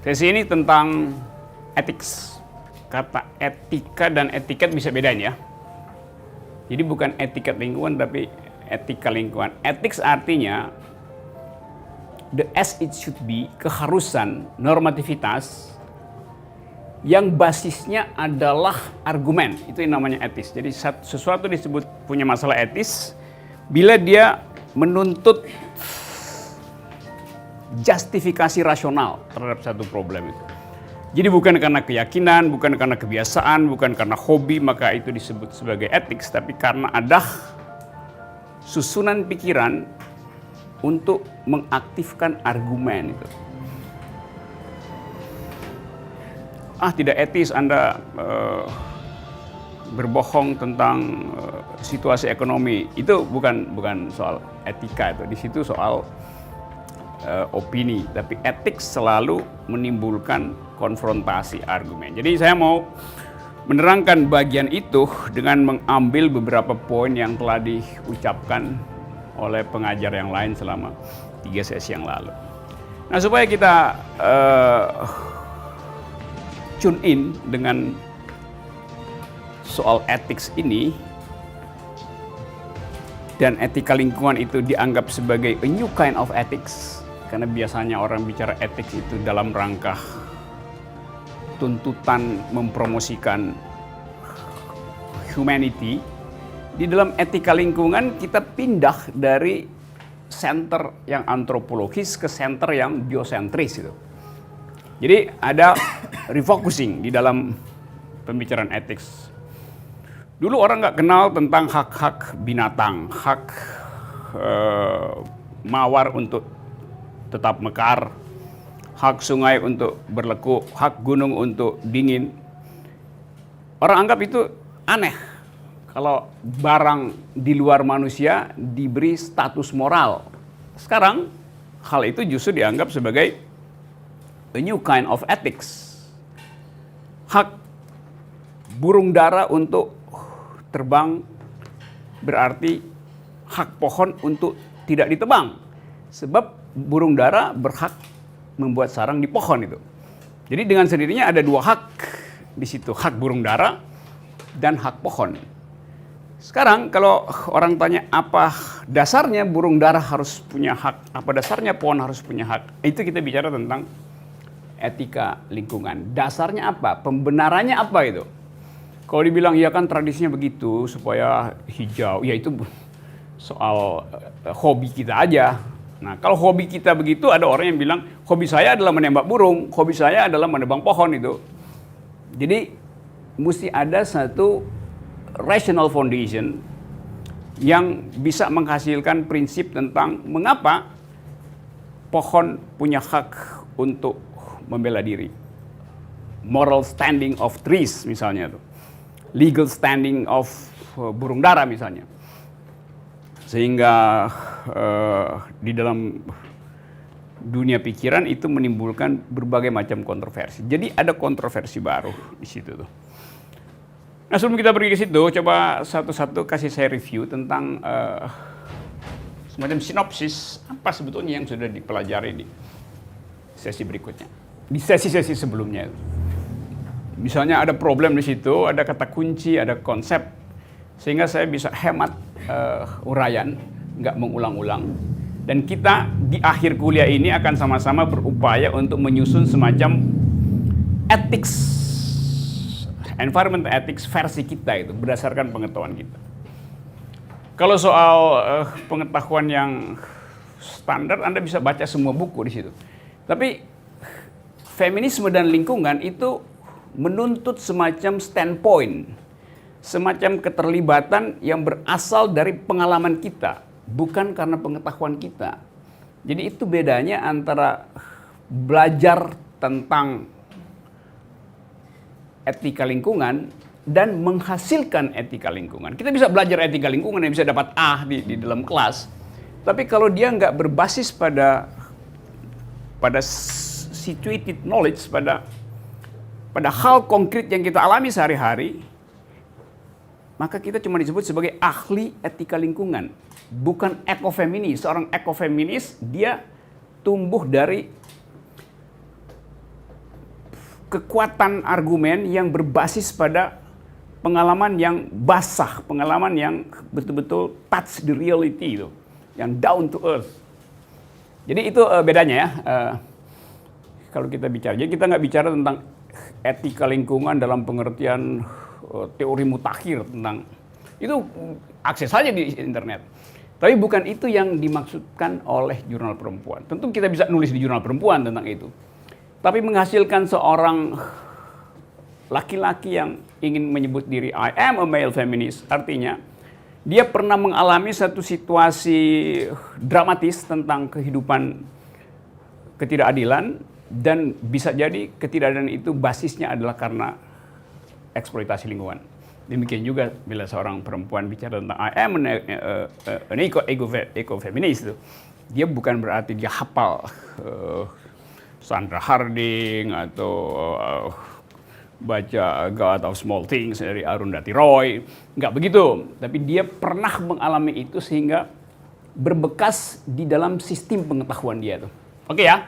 Sesi ini tentang ethics. Kata etika dan etiket bisa bedain ya. Jadi bukan etiket lingkungan tapi etika lingkungan. Ethics artinya the as it should be, keharusan, normativitas yang basisnya adalah argumen. Itu yang namanya etis. Jadi sesuatu disebut punya masalah etis bila dia menuntut justifikasi rasional terhadap satu problem itu. Jadi bukan karena keyakinan, bukan karena kebiasaan, bukan karena hobi, maka itu disebut sebagai ethics, tapi karena ada susunan pikiran untuk mengaktifkan argumen itu. Tidak etis Anda berbohong tentang situasi ekonomi. Itu bukan soal etika itu. Di situ soal opini, tapi etik selalu menimbulkan konfrontasi argumen. Jadi saya mau menerangkan bagian itu dengan mengambil beberapa poin yang telah diucapkan oleh pengajar yang lain selama 3 sesi yang lalu. Nah, supaya kita tune in dengan soal ethics ini dan etika lingkungan itu dianggap sebagai a new kind of ethics. Karena biasanya orang bicara ethics itu dalam rangka tuntutan mempromosikan humanity. Di dalam etika lingkungan kita pindah dari center yang antropologis ke center yang biosentris itu. Jadi ada refocusing di dalam pembicaraan ethics. Dulu orang nggak kenal tentang hak-hak binatang, hak mawar untuk tetap mekar, hak sungai untuk berlekuk, hak gunung untuk dingin. Orang anggap itu aneh kalau barang di luar manusia diberi status moral. Sekarang hal itu justru dianggap sebagai a new kind of ethics. Hak burung dara untuk terbang berarti hak pohon untuk tidak ditebang. Sebab burung dara berhak membuat sarang di pohon itu. Jadi dengan sendirinya ada 2 hak di situ, hak burung dara dan hak pohon. Sekarang kalau orang tanya apa dasarnya burung dara harus punya hak, apa dasarnya pohon harus punya hak, itu kita bicara tentang etika lingkungan. Dasarnya apa? Pembenarannya apa itu? Kalau dibilang ya kan tradisinya begitu supaya hijau, ya itu soal hobi kita aja. Nah, kalau hobi kita begitu, ada orang yang bilang hobi saya adalah menembak burung, hobi saya adalah menebang pohon itu. Jadi mesti ada satu rational foundation yang bisa menghasilkan prinsip tentang mengapa pohon punya hak untuk membela diri. Moral standing of trees misalnya tuh. Legal standing of burung dara misalnya. Sehingga di dalam dunia pikiran itu menimbulkan berbagai macam kontroversi. Jadi ada kontroversi baru di situ tuh. Nah, sebelum kita pergi ke situ, coba satu-satu kasih saya review tentang semacam sinopsis apa sebetulnya yang sudah dipelajari di sesi berikutnya. Di sesi-sesi sebelumnya. Misalnya ada problem di situ, ada kata kunci, ada konsep, sehingga saya bisa hemat uraian, nggak mengulang-ulang. Dan kita di akhir kuliah ini akan sama-sama berupaya untuk menyusun semacam ethics, environment ethics versi kita itu berdasarkan pengetahuan kita. Kalau soal pengetahuan yang standar, Anda bisa baca semua buku di situ. Tapi feminisme dan lingkungan itu menuntut semacam standpoint, semacam keterlibatan yang berasal dari pengalaman kita, bukan karena pengetahuan kita. Jadi itu bedanya antara belajar tentang etika lingkungan dan menghasilkan etika lingkungan. Kita bisa belajar etika lingkungan dan bisa dapat A di dalam kelas, tapi kalau dia nggak berbasis pada situated knowledge, pada hal konkret yang kita alami sehari-hari, maka kita cuma disebut sebagai ahli etika lingkungan, bukan ekofeminis. Seorang ekofeminis dia tumbuh dari kekuatan argumen yang berbasis pada pengalaman yang basah, pengalaman yang betul-betul touch the reality itu, yang down to earth. Jadi itu bedanya ya. Kalau kita bicara, jadi kita nggak bicara tentang etika lingkungan dalam pengertian teori mutakhir tentang itu, akses saja di internet. Tapi bukan itu yang dimaksudkan oleh jurnal perempuan. Tentu kita bisa nulis di jurnal perempuan tentang itu. Tapi menghasilkan seorang laki-laki yang ingin menyebut diri I am a male feminist, artinya dia pernah mengalami satu situasi dramatis tentang kehidupan ketidakadilan, dan bisa jadi ketidakadilan itu basisnya adalah karena eksploitasi lingkungan. Demikian juga bila seorang perempuan bicara tentang I am an eco-feminist, dia bukan berarti dia hafal Sandra Harding atau baca God of Small Things dari Arundhati Roy. Nggak begitu. Tapi dia pernah mengalami itu sehingga berbekas di dalam sistem pengetahuan dia tuh. Oke ya?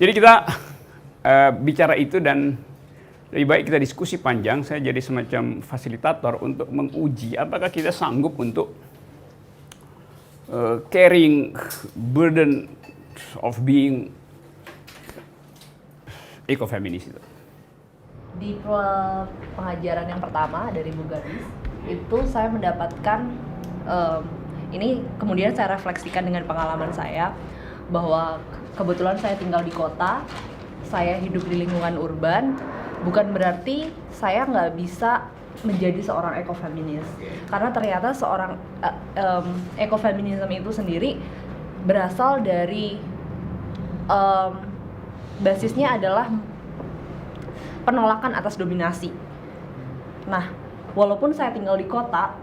Jadi kita bicara itu, dan lebih baik kita diskusi panjang. Saya jadi semacam fasilitator untuk menguji apakah kita sanggup untuk carrying burden of being eco-feminis itu. Di pengajaran yang pertama dari Bu Gadis, itu saya mendapatkan, ini kemudian saya refleksikan dengan pengalaman saya, bahwa kebetulan saya tinggal di kota, saya hidup di lingkungan urban, bukan berarti saya nggak bisa menjadi seorang ekofeminis. Karena ternyata seorang ekofeminisme itu sendiri berasal dari basisnya adalah penolakan atas dominasi. Nah, walaupun saya tinggal di kota,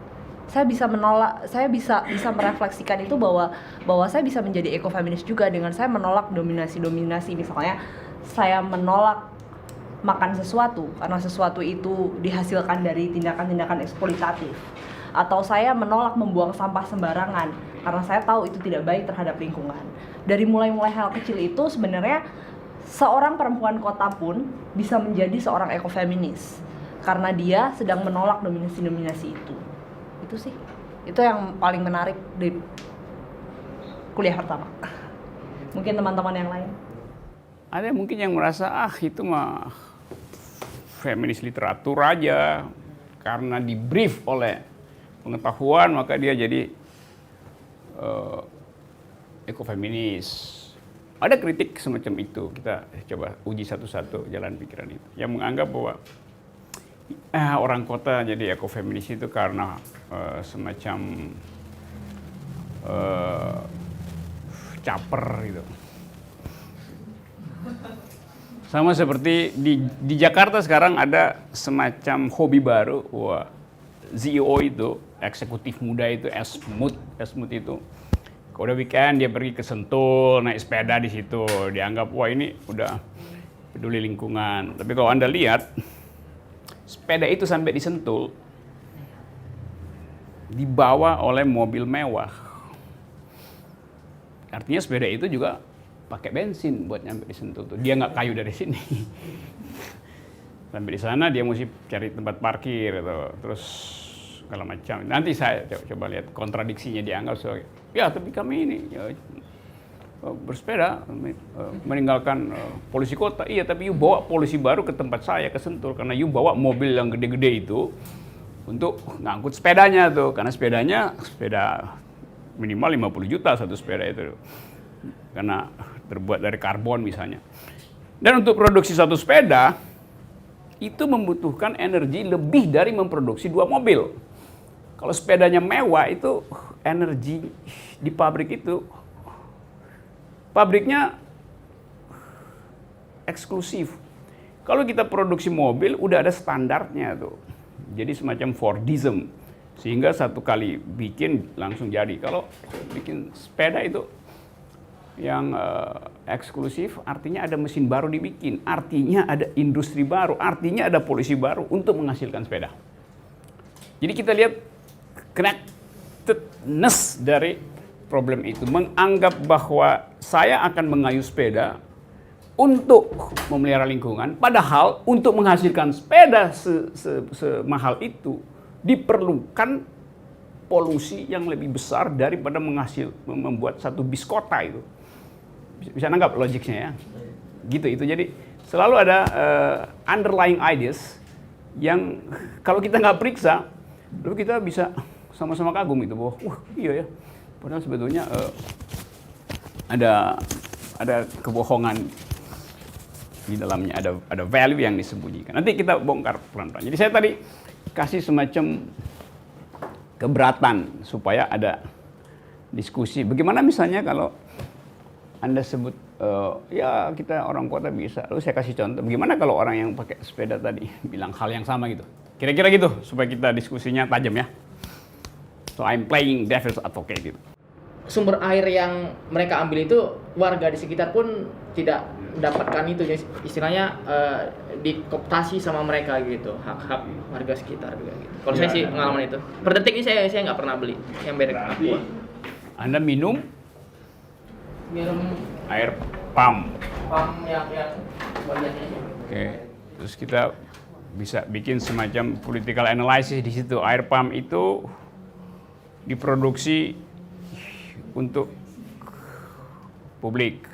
saya bisa menolak, saya bisa merefleksikan itu bahwa saya bisa menjadi ekofeminis juga dengan saya menolak dominasi. Misalnya saya menolak makan sesuatu karena sesuatu itu dihasilkan dari tindakan-tindakan eksploitatif, atau saya menolak membuang sampah sembarangan karena saya tahu itu tidak baik terhadap lingkungan. Dari mulai hal kecil itu sebenarnya seorang perempuan kota pun bisa menjadi seorang ekofeminis karena dia sedang menolak dominasi itu. Itu sih, itu yang paling menarik di kuliah pertama. Mungkin teman-teman yang lain ada mungkin yang merasa itu mah feminis literatur aja, karena di brief oleh pengetahuan maka dia jadi ekofeminis. Ada kritik semacam itu, kita coba uji satu-satu jalan pikiran itu. Yang menganggap bahwa orang kota jadi ekofeminis itu karena semacam caper gitu. Sama seperti di Jakarta sekarang ada semacam hobi baru, CEO itu, eksekutif muda itu, Esmut itu. Kalau udah weekend dia pergi ke Sentul, naik sepeda di situ, dianggap wah ini udah peduli lingkungan. Tapi kalau Anda lihat, sepeda itu sampai di Sentul dibawa oleh mobil mewah. Artinya sepeda itu juga pakai bensin buat nyampe di Sentul tuh. Dia nggak kayu dari sini. Sampai di sana dia mesti cari tempat parkir atau terus segala macam. Nanti saya coba lihat kontradiksinya, dianggap sebagai ya tapi kami ini bersepeda meninggalkan polusi kota. Iya tapi you bawa polusi baru ke tempat saya, ke Sentul, karena you bawa mobil yang gede-gede itu untuk ngangkut sepedanya tuh, karena sepeda minimal 50 juta satu sepeda itu, karena terbuat dari karbon misalnya. Dan untuk produksi satu sepeda itu membutuhkan energi lebih dari memproduksi 2 mobil. Kalau sepedanya mewah itu energi di pabrik itu, pabriknya eksklusif. Kalau kita produksi mobil udah ada standarnya tuh. Jadi semacam Fordism, sehingga satu kali bikin langsung jadi. Kalau bikin sepeda itu yang eksklusif, artinya ada mesin baru dibikin, artinya ada industri baru, artinya ada polusi baru untuk menghasilkan sepeda. Jadi kita lihat connectedness dari problem itu, menganggap bahwa saya akan mengayuh sepeda untuk memelihara lingkungan, padahal untuk menghasilkan sepeda semahal itu diperlukan polusi yang lebih besar daripada membuat satu bis kota itu. Bisa nanggap logiknya ya? Gitu itu. Jadi selalu ada underlying ideas yang kalau kita nggak periksa, lalu kita bisa sama-sama kagum itu bahwa, iya ya, padahal sebetulnya ada kebohongan di dalamnya, ada value yang disembunyikan. Nanti kita bongkar pelan-pelan. Jadi saya tadi kasih semacam keberatan supaya ada diskusi. Bagaimana misalnya kalau Anda sebut, ya kita orang kota bisa. Lalu saya kasih contoh, bagaimana kalau orang yang pakai sepeda tadi bilang hal yang sama gitu. Kira-kira gitu, supaya kita diskusinya tajam ya. So I'm playing devil's advocate gitu. Sumber air yang mereka ambil itu warga di sekitar pun tidak mendapatkan itu, istilahnya dikooptasi sama mereka gitu, hak-hak warga sekitar juga gitu. Kalau saya sih pengalaman itu. Per detik ini saya nggak pernah beli yang merek Aqua. Anda minum air pam yang bagiannya. Oke, terus kita bisa bikin semacam political analysis di situ. Air pam itu diproduksi untuk publik.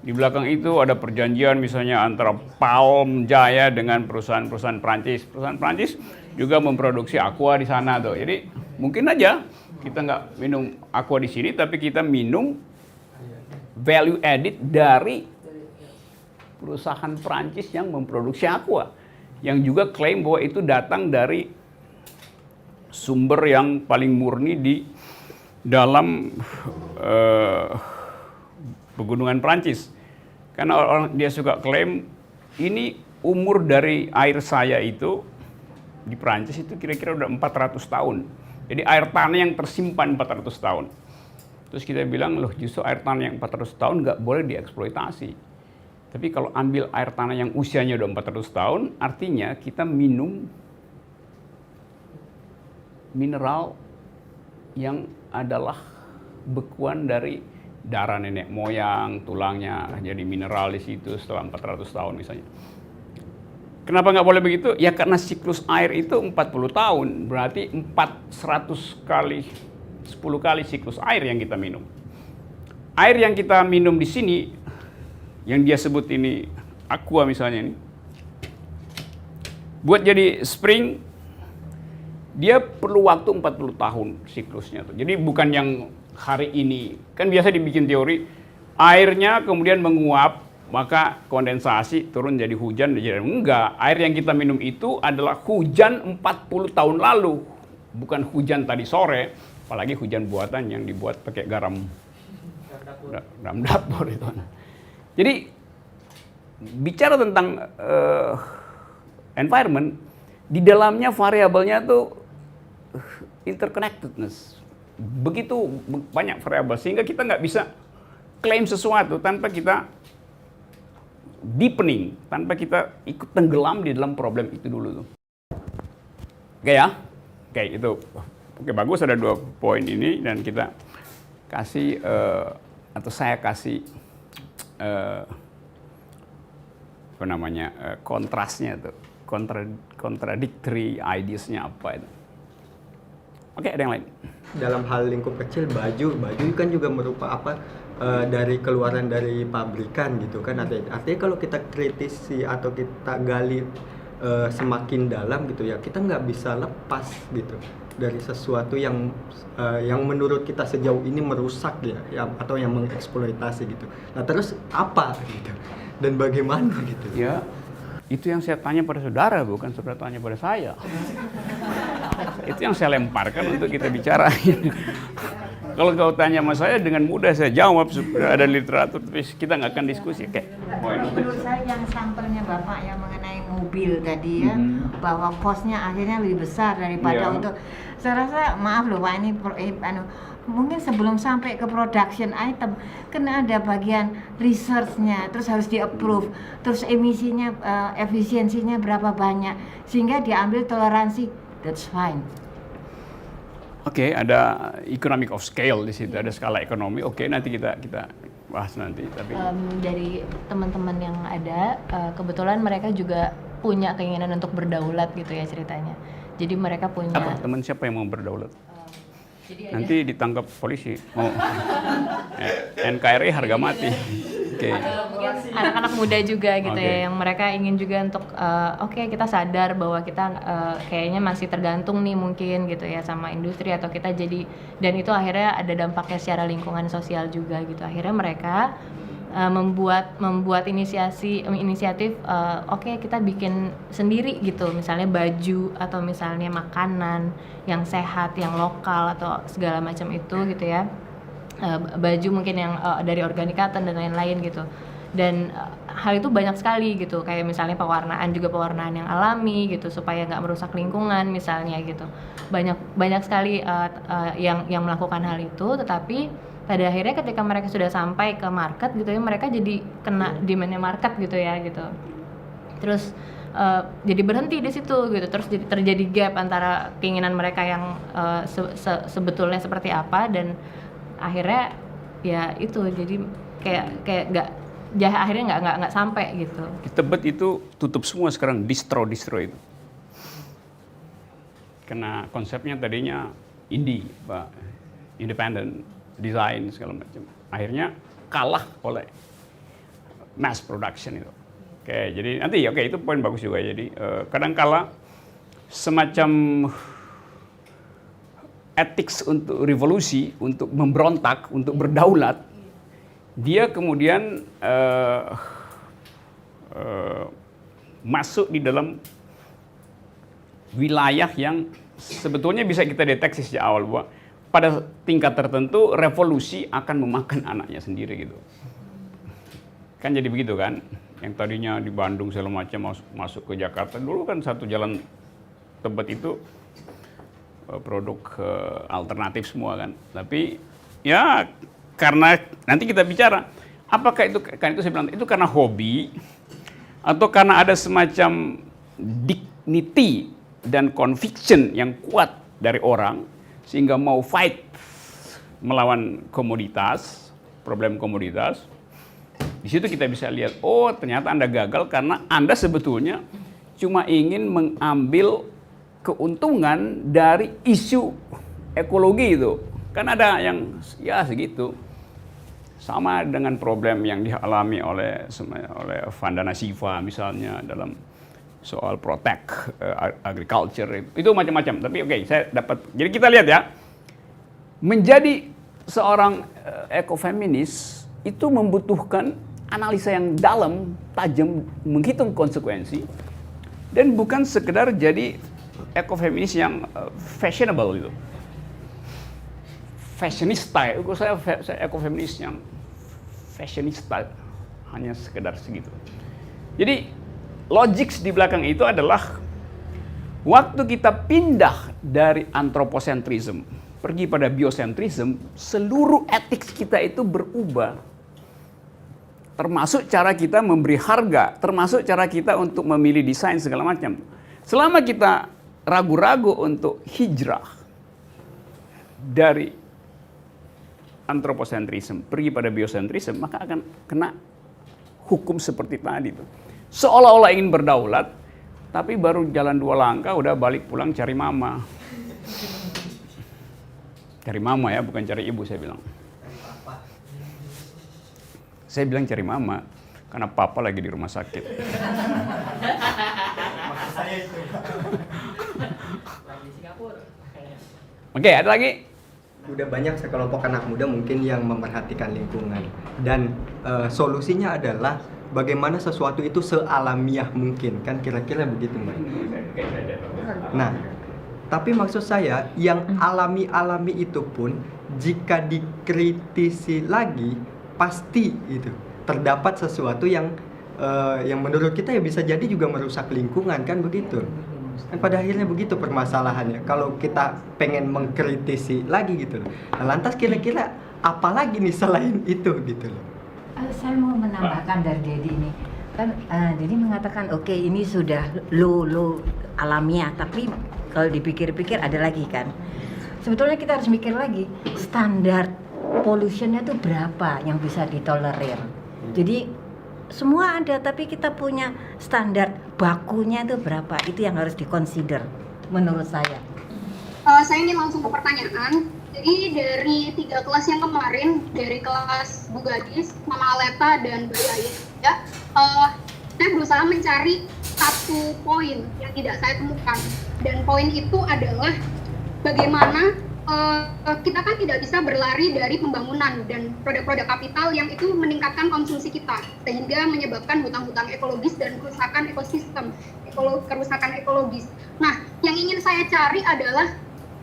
Di belakang itu ada perjanjian misalnya antara Palm Jaya dengan perusahaan-perusahaan Prancis. Perusahaan Prancis juga memproduksi aqua di sana tuh. Jadi mungkin aja kita nggak minum aqua di sini, tapi kita minum value added dari perusahaan Prancis yang memproduksi aqua, yang juga klaim bahwa itu datang dari sumber yang paling murni di dalam pegunungan Prancis. Karena orang dia suka klaim ini umur dari air saya itu di Prancis itu kira-kira udah 400 tahun. Jadi air tanah yang tersimpan 400 tahun. Terus kita bilang, loh justru air tanah yang 400 tahun nggak boleh dieksploitasi. Tapi kalau ambil air tanah yang usianya udah 400 tahun, artinya kita minum mineral yang adalah bekuan dari darah nenek moyang, tulangnya jadi mineral di situ setelah 400 tahun misalnya. Kenapa nggak boleh begitu? Ya karena siklus air itu 40 tahun, berarti 400 kali, 10 kali siklus air yang kita minum. Air yang kita minum di sini, yang dia sebut ini aqua misalnya ini, buat jadi spring, dia perlu waktu 40 tahun siklusnya tuh. Jadi bukan yang hari ini, kan biasa dibikin teori, airnya kemudian menguap, maka kondensasi turun jadi hujan, jadi enggak. Air yang kita minum itu adalah hujan 40 tahun lalu, bukan hujan tadi sore, apalagi hujan buatan yang dibuat pakai garam dapur itu. Jadi bicara tentang environment, di dalamnya variabelnya tuh interconnectedness. Begitu banyak variabel sehingga kita nggak bisa klaim sesuatu tanpa kita deepening, tanpa kita ikut tenggelam di dalam problem itu dulu tuh. Oke ya? Oke, itu. Oke, bagus, ada 2 poin ini dan kita kasih atau saya kasih kontrasnya tuh, contradictory ideas-nya apa itu. Oke, ada yang lain. Dalam hal lingkup kecil, baju kan juga merupakan dari keluaran dari pabrikan gitu kan. Artinya kalau kita kritisi atau kita gali semakin dalam gitu ya, kita nggak bisa lepas gitu dari sesuatu yang menurut kita sejauh ini merusak ya atau yang mengeksploitasi gitu. Nah terus apa gitu dan bagaimana gitu? Ya, itu yang saya tanya pada saudara, bukan saudara tanya pada saya. Itu yang saya lemparkan untuk kita bicara. Kalau kau tanya sama saya, dengan mudah saya jawab, ada literatur, tapi kita nggak akan diskusi. Menurut saya yang sampelnya Bapak yang mengenai mobil tadi ya, bahwa kosnya akhirnya lebih besar daripada untuk, saya rasa, maaf loh Pak, ini mungkin sebelum sampai ke production item, kena ada bagian research-nya, terus harus di-approve, terus emisinya, efisiensinya berapa banyak, sehingga diambil toleransi, that's fine. Oke, ada economic of scale di situ, ada skala ekonomi. Oke, nanti kita bahas nanti. Tapi Dari teman-teman yang ada, kebetulan mereka juga punya keinginan untuk berdaulat gitu ya ceritanya. Jadi mereka punya. apa teman siapa yang mau berdaulat? Jadi ada Nanti ditangkap polisi. Mau NKRI harga mati. Oke. mungkin anak-anak muda juga gitu Oke. ya, yang mereka ingin juga untuk oke, kita sadar bahwa kita kayaknya masih tergantung nih mungkin gitu ya sama industri, atau kita jadi, dan itu akhirnya ada dampaknya secara lingkungan sosial juga gitu. Akhirnya mereka membuat inisiatif oke, kita bikin sendiri gitu, misalnya baju atau misalnya makanan yang sehat, yang lokal atau segala macam itu gitu ya. Baju mungkin yang dari organic cotton dan lain-lain gitu. Dan hal itu banyak sekali gitu, kayak misalnya pewarnaan yang alami gitu supaya nggak merusak lingkungan misalnya gitu. Banyak sekali yang melakukan hal itu, tetapi pada akhirnya ketika mereka sudah sampai ke market gitu ya, mereka jadi kena demand-nya market gitu ya gitu. Terus jadi berhenti di situ gitu, terus jadi terjadi gap antara keinginan mereka yang sebetulnya seperti apa, dan akhirnya ya itu jadi kayak akhirnya nggak sampai gitu. Di Tebet itu tutup semua sekarang, distro itu. Karena konsepnya tadinya indie, Pak, independent, desain segala macam. Akhirnya kalah oleh mass production itu. Oke, jadi nanti itu poin bagus juga. Jadi kadang-kala semacam ethics untuk revolusi, untuk memberontak, untuk berdaulat, dia kemudian masuk di dalam wilayah yang sebetulnya bisa kita deteksi sejak awal bahwa pada tingkat tertentu revolusi akan memakan anaknya sendiri gitu. Kan jadi begitu kan? Yang tadinya di Bandung segala macam masuk ke Jakarta. Dulu kan satu jalan Tebet itu produk alternatif semua kan. Tapi ya karena nanti kita bicara apakah itu, kan itu saya bilang itu karena hobi atau karena ada semacam dignity dan conviction yang kuat dari orang sehingga mau fight melawan komoditas, problem komoditas. Di situ kita bisa lihat, oh ternyata Anda gagal karena Anda sebetulnya cuma ingin mengambil keuntungan dari isu ekologi itu. Kan ada yang ya segitu. Sama dengan problem yang dialami oleh Vandana Shiva misalnya dalam soal protect agriculture itu macam-macam. Tapi oke, saya dapat. Jadi kita lihat ya, menjadi seorang ekofeminis itu membutuhkan analisa yang dalam, tajam, menghitung konsekuensi, dan bukan sekedar jadi ekofeminis yang fashionable gitu. Fashionista, saya ekofeminis yang fashionista, hanya sekedar segitu. Jadi logik di belakang itu adalah waktu kita pindah dari anthropocentrism pergi pada biocentrism, seluruh etik kita itu berubah. Termasuk cara kita memberi harga, termasuk cara kita untuk memilih desain segala macam. Selama kita ragu-ragu untuk hijrah dari anthropocentrism pergi pada biocentrism, maka akan kena hukum seperti tadi tuh. Seolah-olah ingin berdaulat, tapi baru jalan 2 langkah udah balik pulang cari mama. Cari mama ya, bukan cari ibu saya bilang. Saya bilang cari mama karena papa lagi di rumah sakit. Oke, ada lagi? Udah banyak sekelompok anak muda mungkin yang memerhatikan lingkungan, dan solusinya adalah bagaimana sesuatu itu sealamiah mungkin, kan kira-kira begitu Mbak. Nah, tapi maksud saya yang alami-alami itu pun jika dikritisi lagi pasti itu terdapat sesuatu yang menurut kita ya bisa jadi juga merusak lingkungan, kan begitu. Dan pada akhirnya begitu permasalahannya. Kalau kita pengen mengkritisi lagi gitu loh. Nah, lantas kira-kira apa lagi nih selain itu gitu loh. Saya mau menambahkan dari Dedi ini. Kan Dedi mengatakan oke, ini sudah low alamiah, tapi kalau dipikir-pikir ada lagi kan. Sebetulnya kita harus mikir lagi standar pollutionnya tuh berapa yang bisa ditolerir. Jadi semua ada, tapi kita punya standar bakunya itu berapa, itu yang harus dikonsider menurut saya. Saya ingin langsung ke pertanyaan. Jadi dari 3 kelas yang kemarin, dari kelas Bu Gadis, Mama Aleta, dan Bu Ayu, ya, saya berusaha mencari satu poin yang tidak saya temukan. Dan poin itu adalah bagaimana kita kan tidak bisa berlari dari pembangunan dan produk-produk kapital yang itu meningkatkan konsumsi kita, sehingga menyebabkan hutang-hutang ekologis dan kerusakan ekosistem, kerusakan ekologis. Nah, yang ingin saya cari adalah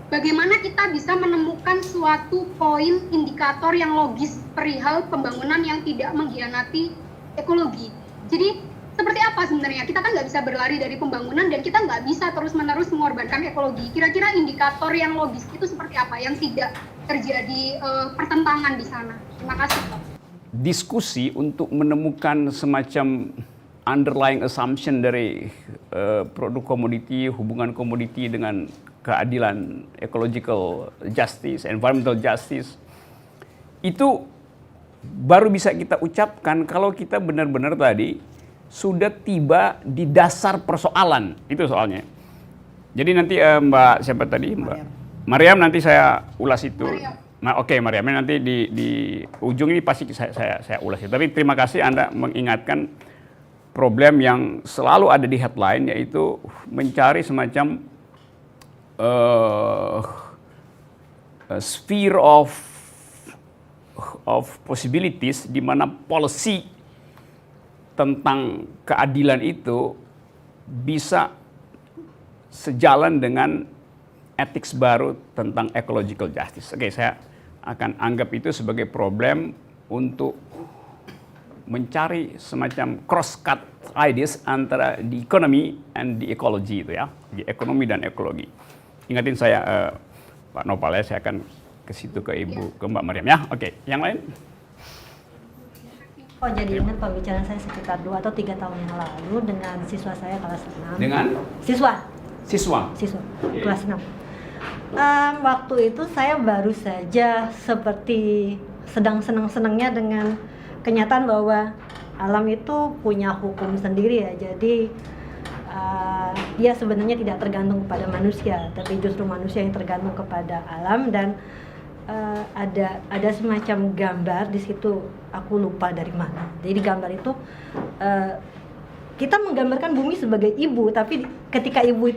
bagaimana kita bisa menemukan suatu poin indikator yang logis perihal pembangunan yang tidak mengkhianati ekologi. Jadi seperti apa sebenarnya? Kita kan nggak bisa berlari dari pembangunan dan kita nggak bisa terus-menerus mengorbankan ekologi. Kira-kira indikator yang logis itu seperti apa yang tidak terjadi pertentangan di sana? Terima kasih, Pak. Diskusi untuk menemukan semacam underlying assumption dari produk komoditi, hubungan komoditi dengan keadilan, ecological justice, environmental justice, itu baru bisa kita ucapkan kalau kita benar-benar tadi sudah tiba di dasar persoalan. Itu soalnya. Jadi nanti Mbak siapa tadi? Mbak Mariam, nanti saya ulas itu. Nah, oke, Mariam, nanti di ujung ini pasti saya ulas itu. Tapi terima kasih Anda mengingatkan problem yang selalu ada di headline, yaitu mencari semacam sphere of possibilities di mana policy tentang keadilan itu bisa sejalan dengan etik baru tentang ecological justice. Oke, saya akan anggap itu sebagai problem untuk mencari semacam cross-cut ideas antara the economy and the ecology itu ya, di ekonomi dan ekologi. Ingatin saya Pak Nopal ya, saya akan ke situ ke Ibu, ke Mbak Mariam ya. Oke, yang lain? Oh, jadi ingat pembicaraan saya sekitar 2 atau 3 tahun yang lalu dengan siswa saya kelas 6. Dengan? Siswa. Siswa. Kelas 6. Waktu itu saya baru saja seperti sedang senang-senangnya dengan kenyataan bahwa alam itu punya hukum sendiri ya. Jadi dia sebenarnya tidak tergantung kepada manusia, tapi justru manusia yang tergantung kepada alam. Dan ada semacam gambar di situ, aku lupa dari mana. Jadi gambar itu kita menggambarkan bumi sebagai ibu, tapi ketika ibu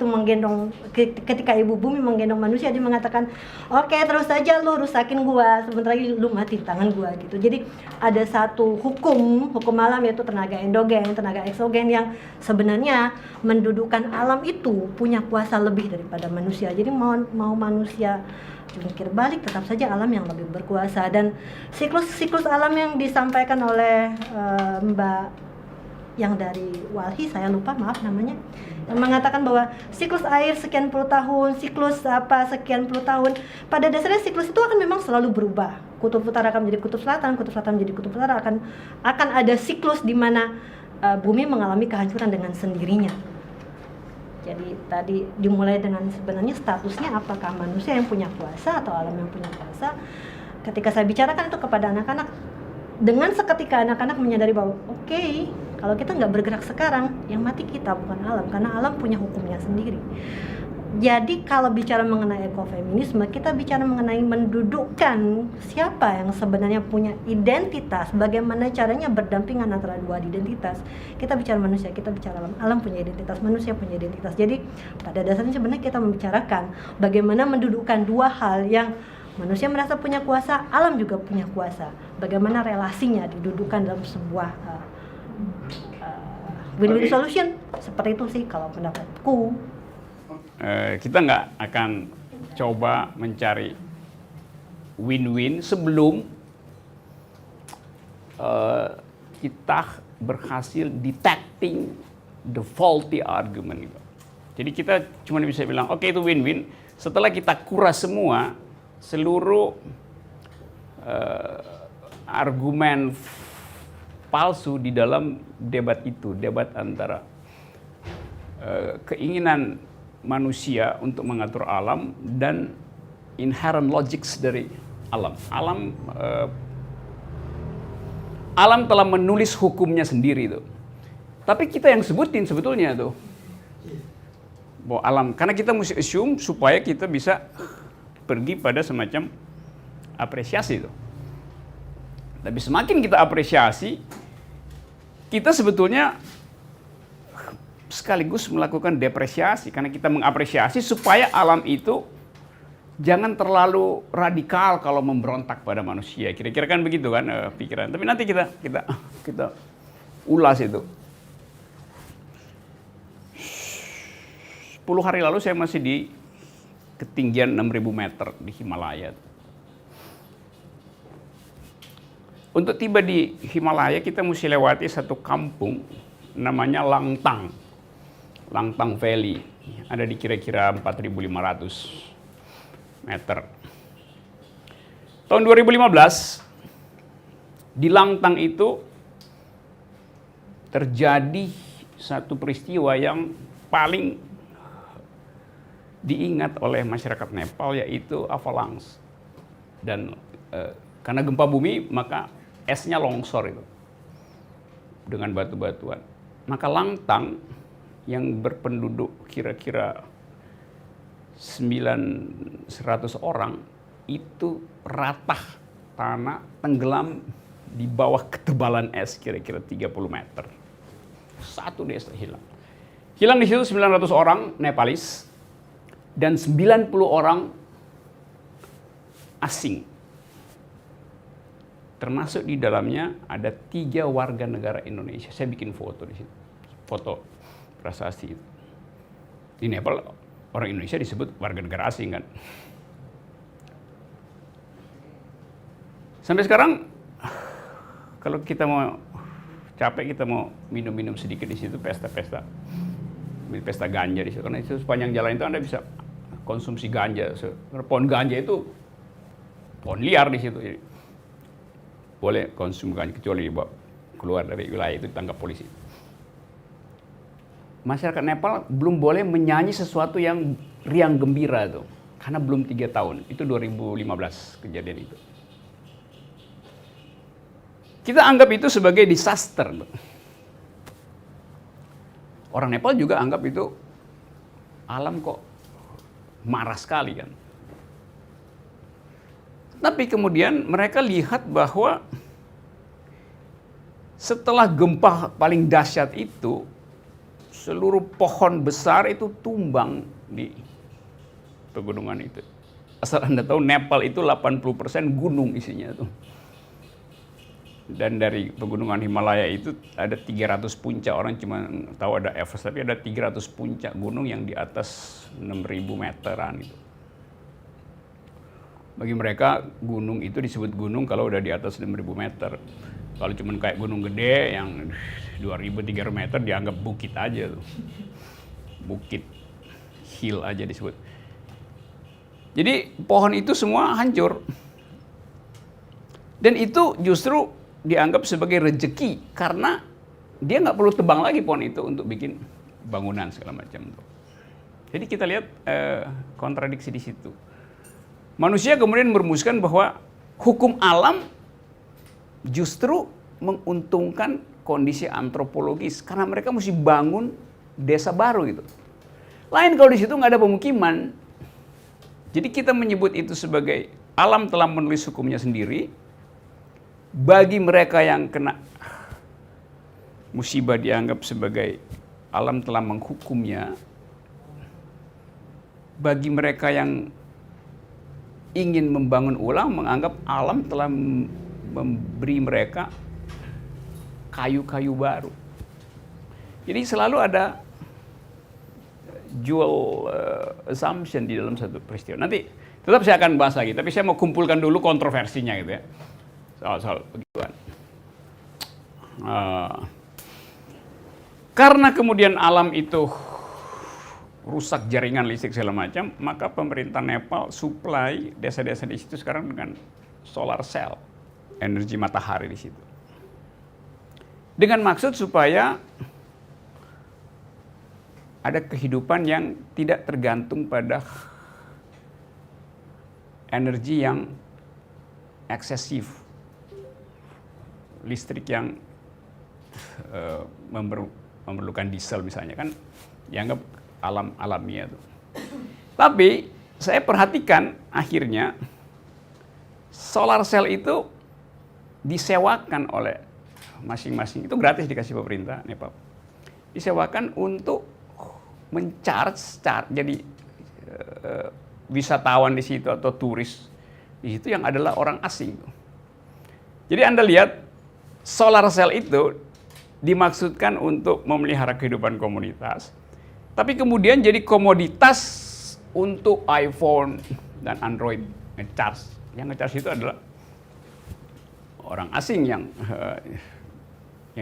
bumi menggendong manusia, dia mengatakan, oke, terus saja lu rusakin gua, sebentar lagi lu mati di tangan gua gitu. Jadi ada satu hukum alam, yaitu tenaga endogen, tenaga eksogen, yang sebenarnya mendudukkan alam itu punya kuasa lebih daripada manusia. Jadi mau manusia jungkir balik, tetap saja alam yang lebih berkuasa. Dan siklus alam yang disampaikan oleh Mbak yang dari Walhi, saya lupa, maaf namanya, yang mengatakan bahwa siklus air sekian puluh tahun, siklus sekian puluh tahun, pada dasarnya siklus itu akan memang selalu berubah. Kutub utara akan menjadi kutub selatan menjadi kutub utara, akan ada siklus di mana bumi mengalami kehancuran dengan sendirinya. Jadi tadi dimulai dengan sebenarnya statusnya apakah manusia yang punya kuasa atau alam yang punya kuasa. Ketika saya bicarakan itu kepada anak-anak, dengan seketika anak-anak menyadari bahwa oke, kalau kita nggak bergerak sekarang, yang mati kita bukan alam, karena alam punya hukumnya sendiri. Jadi kalau bicara mengenai ekofeminisme, kita bicara mengenai mendudukkan siapa yang sebenarnya punya identitas, bagaimana caranya berdampingan antara dua identitas. Kita bicara manusia, kita bicara alam, alam punya identitas, manusia punya identitas. Jadi pada dasarnya sebenarnya kita membicarakan bagaimana mendudukkan dua hal yang manusia merasa punya kuasa, alam juga punya kuasa. Bagaimana relasinya didudukan dalam sebuah win-win solution. Seperti itu sih kalau pendapatku. Kita nggak akan coba mencari win-win sebelum kita berhasil detecting the faulty argument. Jadi kita cuma bisa bilang oke, itu win-win setelah kita kuras semua seluruh argumen palsu di dalam debat itu, debat antara keinginan manusia untuk mengatur alam dan inherent logics dari alam. Alam telah menulis hukumnya sendiri itu. Tapi kita yang sebutin sebetulnya tuh bahwa alam, karena kita mesti assume supaya kita bisa pergi pada semacam apresiasi itu. Tapi semakin kita apresiasi, kita sebetulnya sekaligus melakukan depresiasi karena kita mengapresiasi supaya alam itu jangan terlalu radikal kalau memberontak pada manusia. Kira-kira kan begitu kan pikiran. Tapi nanti kita ulas itu. 10 hari lalu saya masih di ketinggian 6.000 meter di Himalaya. Untuk tiba di Himalaya kita mesti lewati satu kampung namanya Langtang. Langtang Valley. Ada di kira-kira 4.500 meter. Tahun 2015 di Langtang itu terjadi satu peristiwa yang paling diingat oleh masyarakat Nepal, yaitu avalanche. Dan karena gempa bumi maka esnya longsor itu dengan batu-batuan. Maka Langtang yang berpenduduk kira-kira 900 orang itu ratah tanah tenggelam di bawah ketebalan es kira-kira 30 meter. Satu desa hilang. Hilang di situ 900 orang Nepalis dan 90 orang asing. Termasuk di dalamnya ada 3 warga negara Indonesia. Saya bikin foto di situ. Foto prasasti itu. Di Nepal orang Indonesia disebut warga negara asing kan. Sampai sekarang kalau kita mau capek, kita mau minum-minum sedikit di situ, pesta-pesta ganja di situ. Karena itu sepanjang jalan itu Anda bisa konsumsi ganja. Pohon ganja itu pohon liar di situ. Jadi boleh konsumsi ganja kecuali dibawa keluar dari wilayah itu ditangkap polisi. Masyarakat Nepal belum boleh menyanyi sesuatu yang riang gembira tuh, karena belum 3 tahun. Itu 2015 kejadian itu. Kita anggap itu sebagai disaster. Orang Nepal juga anggap itu alam kok marah sekali kan. Tapi kemudian mereka lihat bahwa setelah gempa paling dahsyat itu, seluruh pohon besar itu tumbang di pegunungan itu. Asal Anda tahu Nepal itu 80% gunung isinya tuh. Dan dari pegunungan Himalaya itu ada 300 puncak. Orang cuma tahu ada Everest, tapi ada 300 puncak gunung yang di atas 6.000 meteran itu. Bagi mereka gunung itu disebut gunung kalau udah di atas 6.000 meter. Kalau cuma kayak gunung gede yang 2.000-3.000 meter dianggap bukit aja tuh. Bukit, hill aja disebut. Jadi pohon itu semua hancur. Dan itu justru dianggap sebagai rezeki karena dia nggak perlu tebang lagi pohon itu untuk bikin bangunan segala macam. Jadi kita lihat kontradiksi di situ. Manusia kemudian merumuskan bahwa hukum alam justru menguntungkan kondisi antropologis karena mereka mesti bangun desa baru gitu. Lain kalau di situ nggak ada pemukiman. Jadi kita menyebut itu sebagai alam telah menulis hukumnya sendiri. Bagi mereka yang kena musibah dianggap sebagai alam telah menghukumnya. Bagi mereka yang ingin membangun ulang menganggap alam telah memberi mereka kayu-kayu baru. Jadi selalu ada dual assumption di dalam satu peristiwa. Nanti tetap saya akan bahas lagi, tapi saya mau kumpulkan dulu kontroversinya gitu ya. Soal begituan. Karena kemudian alam itu rusak jaringan listrik segala macam, maka pemerintah Nepal supply desa-desa di situ sekarang dengan solar cell, energi matahari di situ. Dengan maksud supaya ada kehidupan yang tidak tergantung pada energi yang eksesif, listrik yang memerlukan diesel misalnya kan dianggap alamiah tuh. Tapi saya perhatikan akhirnya solar cell itu disewakan oleh masing-masing, itu gratis dikasih pemerintah Nepal. Disewakan untuk mencharge, jadi wisatawan di situ atau turis di situ yang adalah orang asing. Jadi Anda lihat solar cell itu dimaksudkan untuk memelihara kehidupan komunitas, tapi kemudian jadi komoditas untuk iPhone dan Android ngecharge. Yang ngecharge itu adalah orang asing yang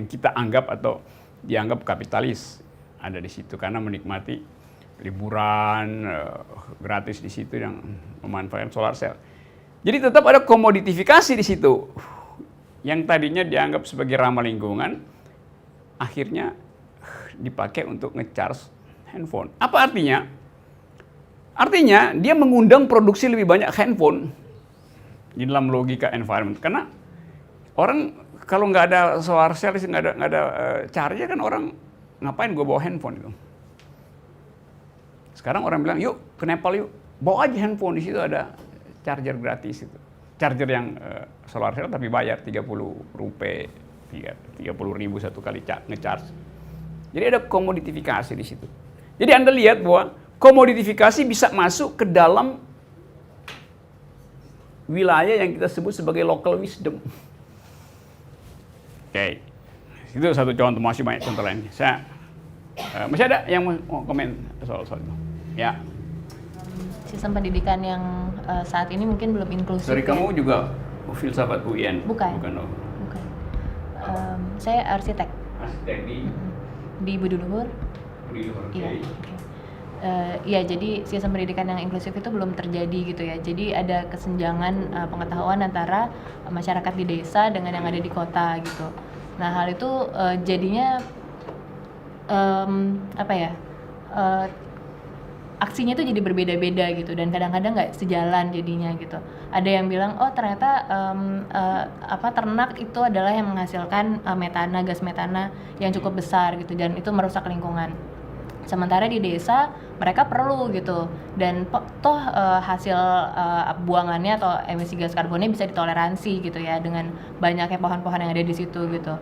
kita anggap atau dianggap kapitalis ada di situ karena menikmati liburan gratis di situ yang memanfaatkan solar cell. Jadi tetap ada komoditifikasi di situ. Yang tadinya dianggap sebagai ramah lingkungan akhirnya dipakai untuk ngecharge handphone. Apa artinya? Artinya dia mengundang produksi lebih banyak handphone di dalam logika environment. Karena orang kalau nggak ada solar cell, nggak ada charger kan orang ngapain gue bawa handphone itu. Sekarang orang bilang yuk ke Nepal yuk, bawa aja handphone, di situ ada charger gratis itu. Charger yang solar cell tapi bayar 30 rupiah, 30.000 satu kali ngecharge. Jadi ada komoditifikasi di situ. Jadi Anda lihat bahwa komoditifikasi bisa masuk ke dalam wilayah yang kita sebut sebagai local wisdom. Oke, itu satu contoh, masih banyak contoh lain. Masih ada yang mau komen soal itu? Ya. Sistem pendidikan yang saat ini mungkin belum inklusif. Dari kamu juga filsafat UIN? Bukan. Bukan. Saya arsitek. Arsitek di Budi Luhur. Iya. Iya, jadi sistem pendidikan yang inklusif itu belum terjadi gitu ya. Jadi ada kesenjangan pengetahuan antara masyarakat di desa dengan yang ada di kota gitu. Nah, hal itu jadinya aksinya itu jadi berbeda-beda gitu, dan kadang-kadang nggak sejalan jadinya gitu. Ada yang bilang oh ternyata ternak itu adalah yang menghasilkan gas metana yang cukup besar gitu, dan itu merusak lingkungan. Sementara di desa mereka perlu gitu, dan toh hasil buangannya atau emisi gas karbonnya bisa ditoleransi gitu ya dengan banyaknya pohon-pohon yang ada di situ gitu.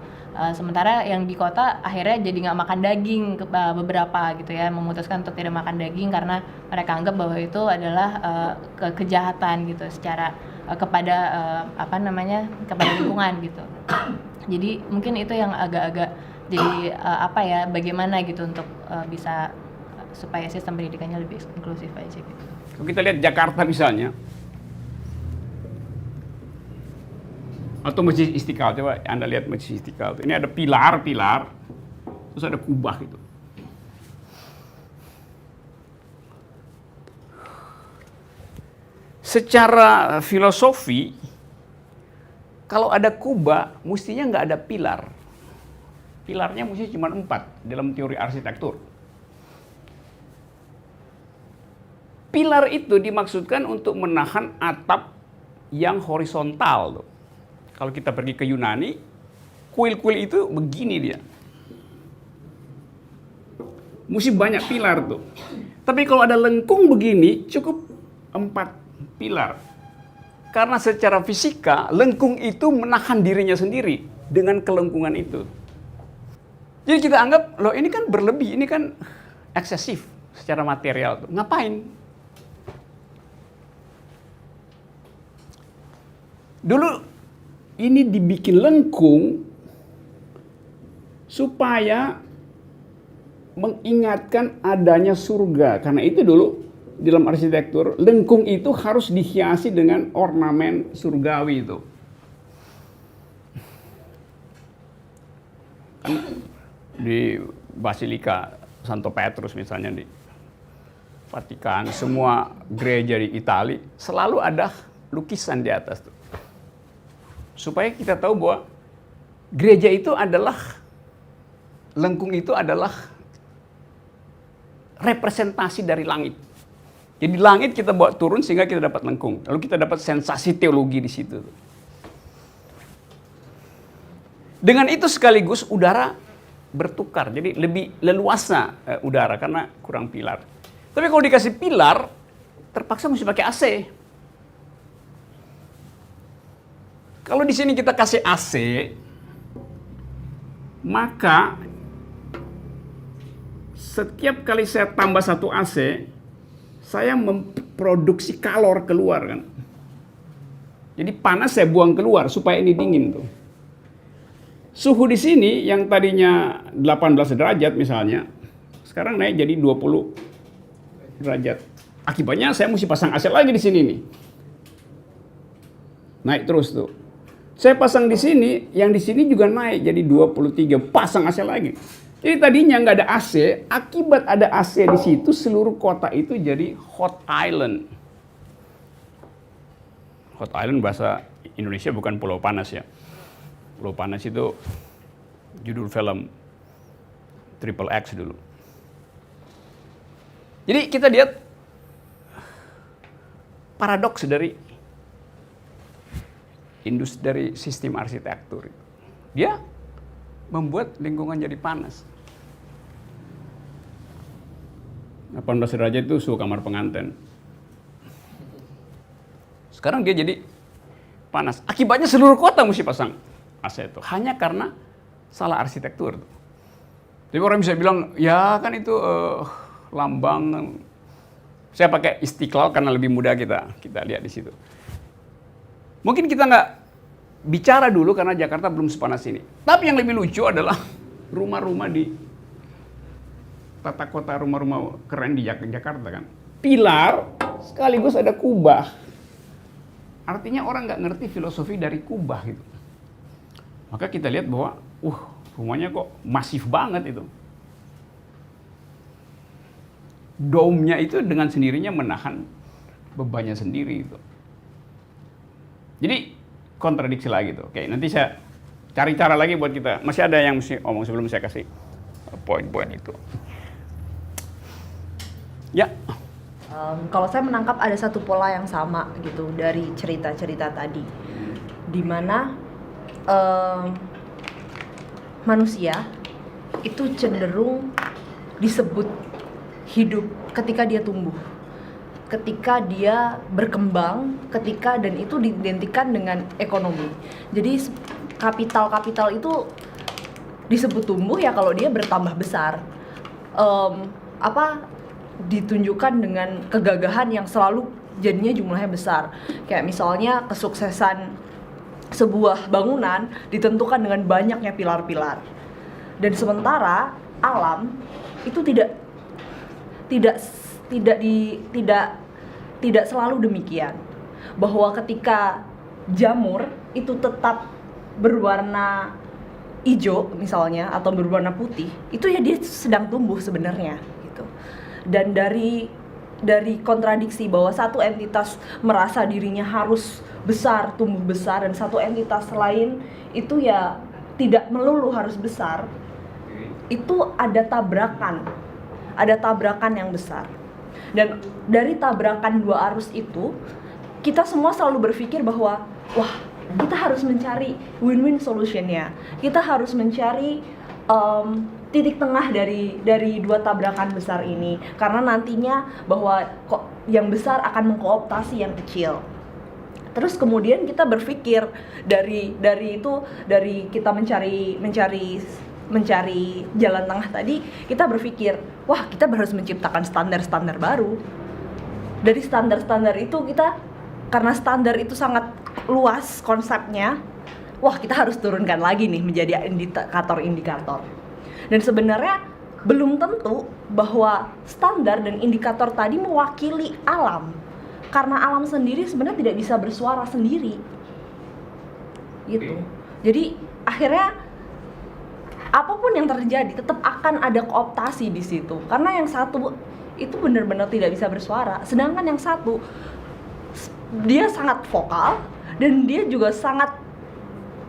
Sementara yang di kota akhirnya jadi nggak makan daging beberapa gitu ya, memutuskan untuk tidak makan daging karena mereka anggap bahwa itu adalah kejahatan gitu secara kepada kepada lingkungan gitu. Jadi mungkin itu yang agak-agak jadi bagaimana gitu untuk bisa supaya sistem pendidikannya lebih inklusif aja gitu. Kalau kita lihat Jakarta misalnya, atau Masjid Istiqlal, coba Anda lihat Masjid Istiqlal. Ini ada pilar-pilar, terus ada kubah gitu. Secara filosofi, kalau ada kubah, mestinya nggak ada pilar. Pilarnya mesti cuma 4 dalam teori arsitektur. Pilar itu dimaksudkan untuk menahan atap yang horizontal tuh. Kalau kita pergi ke Yunani, kuil-kuil itu begini dia. Mesti banyak pilar tuh. Tapi kalau ada lengkung begini, cukup 4 pilar. Karena secara fisika, lengkung itu menahan dirinya sendiri dengan kelengkungan itu. Jadi kita anggap, loh ini kan berlebih, ini kan eksesif secara material tuh. Ngapain? Dulu ini dibikin lengkung supaya mengingatkan adanya surga. Karena itu dulu dalam arsitektur, lengkung itu harus dihiasi dengan ornamen surgawi itu. Di Basilika Santo Petrus misalnya di Vatikan, semua gereja di Italia selalu ada lukisan di atas tuh. Supaya kita tahu bahwa gereja itu adalah, lengkung itu adalah representasi dari langit. Jadi langit kita bawa turun sehingga kita dapat lengkung. Lalu kita dapat sensasi teologi di situ. Dengan itu sekaligus udara bertukar, jadi lebih leluasa udara karena kurang pilar. Tapi kalau dikasih pilar, terpaksa mesti pakai AC. Kalau di sini kita kasih AC, maka setiap kali saya tambah satu AC, saya memproduksi kalor keluar kan. Jadi panas saya buang keluar supaya ini dingin tuh. Suhu di sini yang tadinya 18 derajat misalnya, sekarang naik jadi 20 derajat. Akibatnya saya mesti pasang AC lagi di sini nih. Naik terus tuh. Saya pasang di sini, yang di sini juga naik jadi 23, pasang AC lagi. Jadi tadinya nggak ada AC, akibat ada AC di situ seluruh kota itu jadi hot island. Hot island bahasa Indonesia bukan pulau panas ya. Pulau panas itu judul film Triple X dulu. Jadi kita lihat paradoks dari industri, dari sistem arsitektur. Dia membuat lingkungan jadi panas. 18 derajat itu suhu kamar pengantin. Sekarang dia jadi panas. Akibatnya seluruh kota mesti pasang AC itu. Hanya karena salah arsitektur. Jadi orang bisa bilang, ya kan itu lambang. Saya pakai Istiqlal karena lebih mudah kita lihat di situ. Mungkin kita nggak bicara dulu karena Jakarta belum sepanas ini. Tapi yang lebih lucu adalah rumah-rumah di tata kota, rumah-rumah keren di Jakarta kan. Pilar sekaligus ada kubah. Artinya orang nggak ngerti filosofi dari kubah gitu. Maka kita lihat bahwa, rumahnya kok masif banget itu. Dome-nya itu dengan sendirinya menahan bebannya sendiri itu. Jadi kontradiksi lagi tuh. Oke, nanti saya cari cara lagi buat kita. Masih ada yang mesti omong sebelum saya kasih poin-poin itu. Ya. Kalau saya menangkap ada satu pola yang sama gitu dari cerita-cerita tadi, di mana manusia itu cenderung disebut hidup ketika dia tumbuh, ketika dia berkembang, dan itu diidentikan dengan ekonomi. Jadi kapital itu disebut tumbuh ya kalau dia bertambah besar. Ditunjukkan dengan kegagahan yang selalu jadinya jumlahnya besar. Kayak misalnya kesuksesan sebuah bangunan ditentukan dengan banyaknya pilar-pilar. Dan sementara alam itu tidak selalu demikian. Bahwa ketika jamur itu tetap berwarna hijau misalnya atau berwarna putih, itu ya dia sedang tumbuh sebenarnya gitu. Dan dari kontradiksi bahwa satu entitas merasa dirinya harus besar, tumbuh besar, dan satu entitas lain itu ya tidak melulu harus besar, itu ada tabrakan yang besar. Dan dari tabrakan dua arus itu, kita semua selalu berpikir bahwa kita harus mencari win-win solution-nya. Kita harus mencari titik tengah dari dua tabrakan besar ini, karena nantinya bahwa yang besar akan mengkooptasi yang kecil. Terus kemudian kita berpikir dari kita mencari jalan tengah tadi, kita berpikir kita harus menciptakan standar-standar baru. Dari standar-standar itu karena standar itu sangat luas konsepnya, kita harus turunkan lagi nih menjadi indikator-indikator. Dan sebenarnya belum tentu bahwa standar dan indikator tadi mewakili alam, karena alam sendiri sebenarnya tidak bisa bersuara sendiri gitu. Jadi akhirnya apapun yang terjadi tetap akan ada kooptasi di situ, karena yang satu itu benar-benar tidak bisa bersuara, sedangkan yang satu dia sangat vokal dan dia juga sangat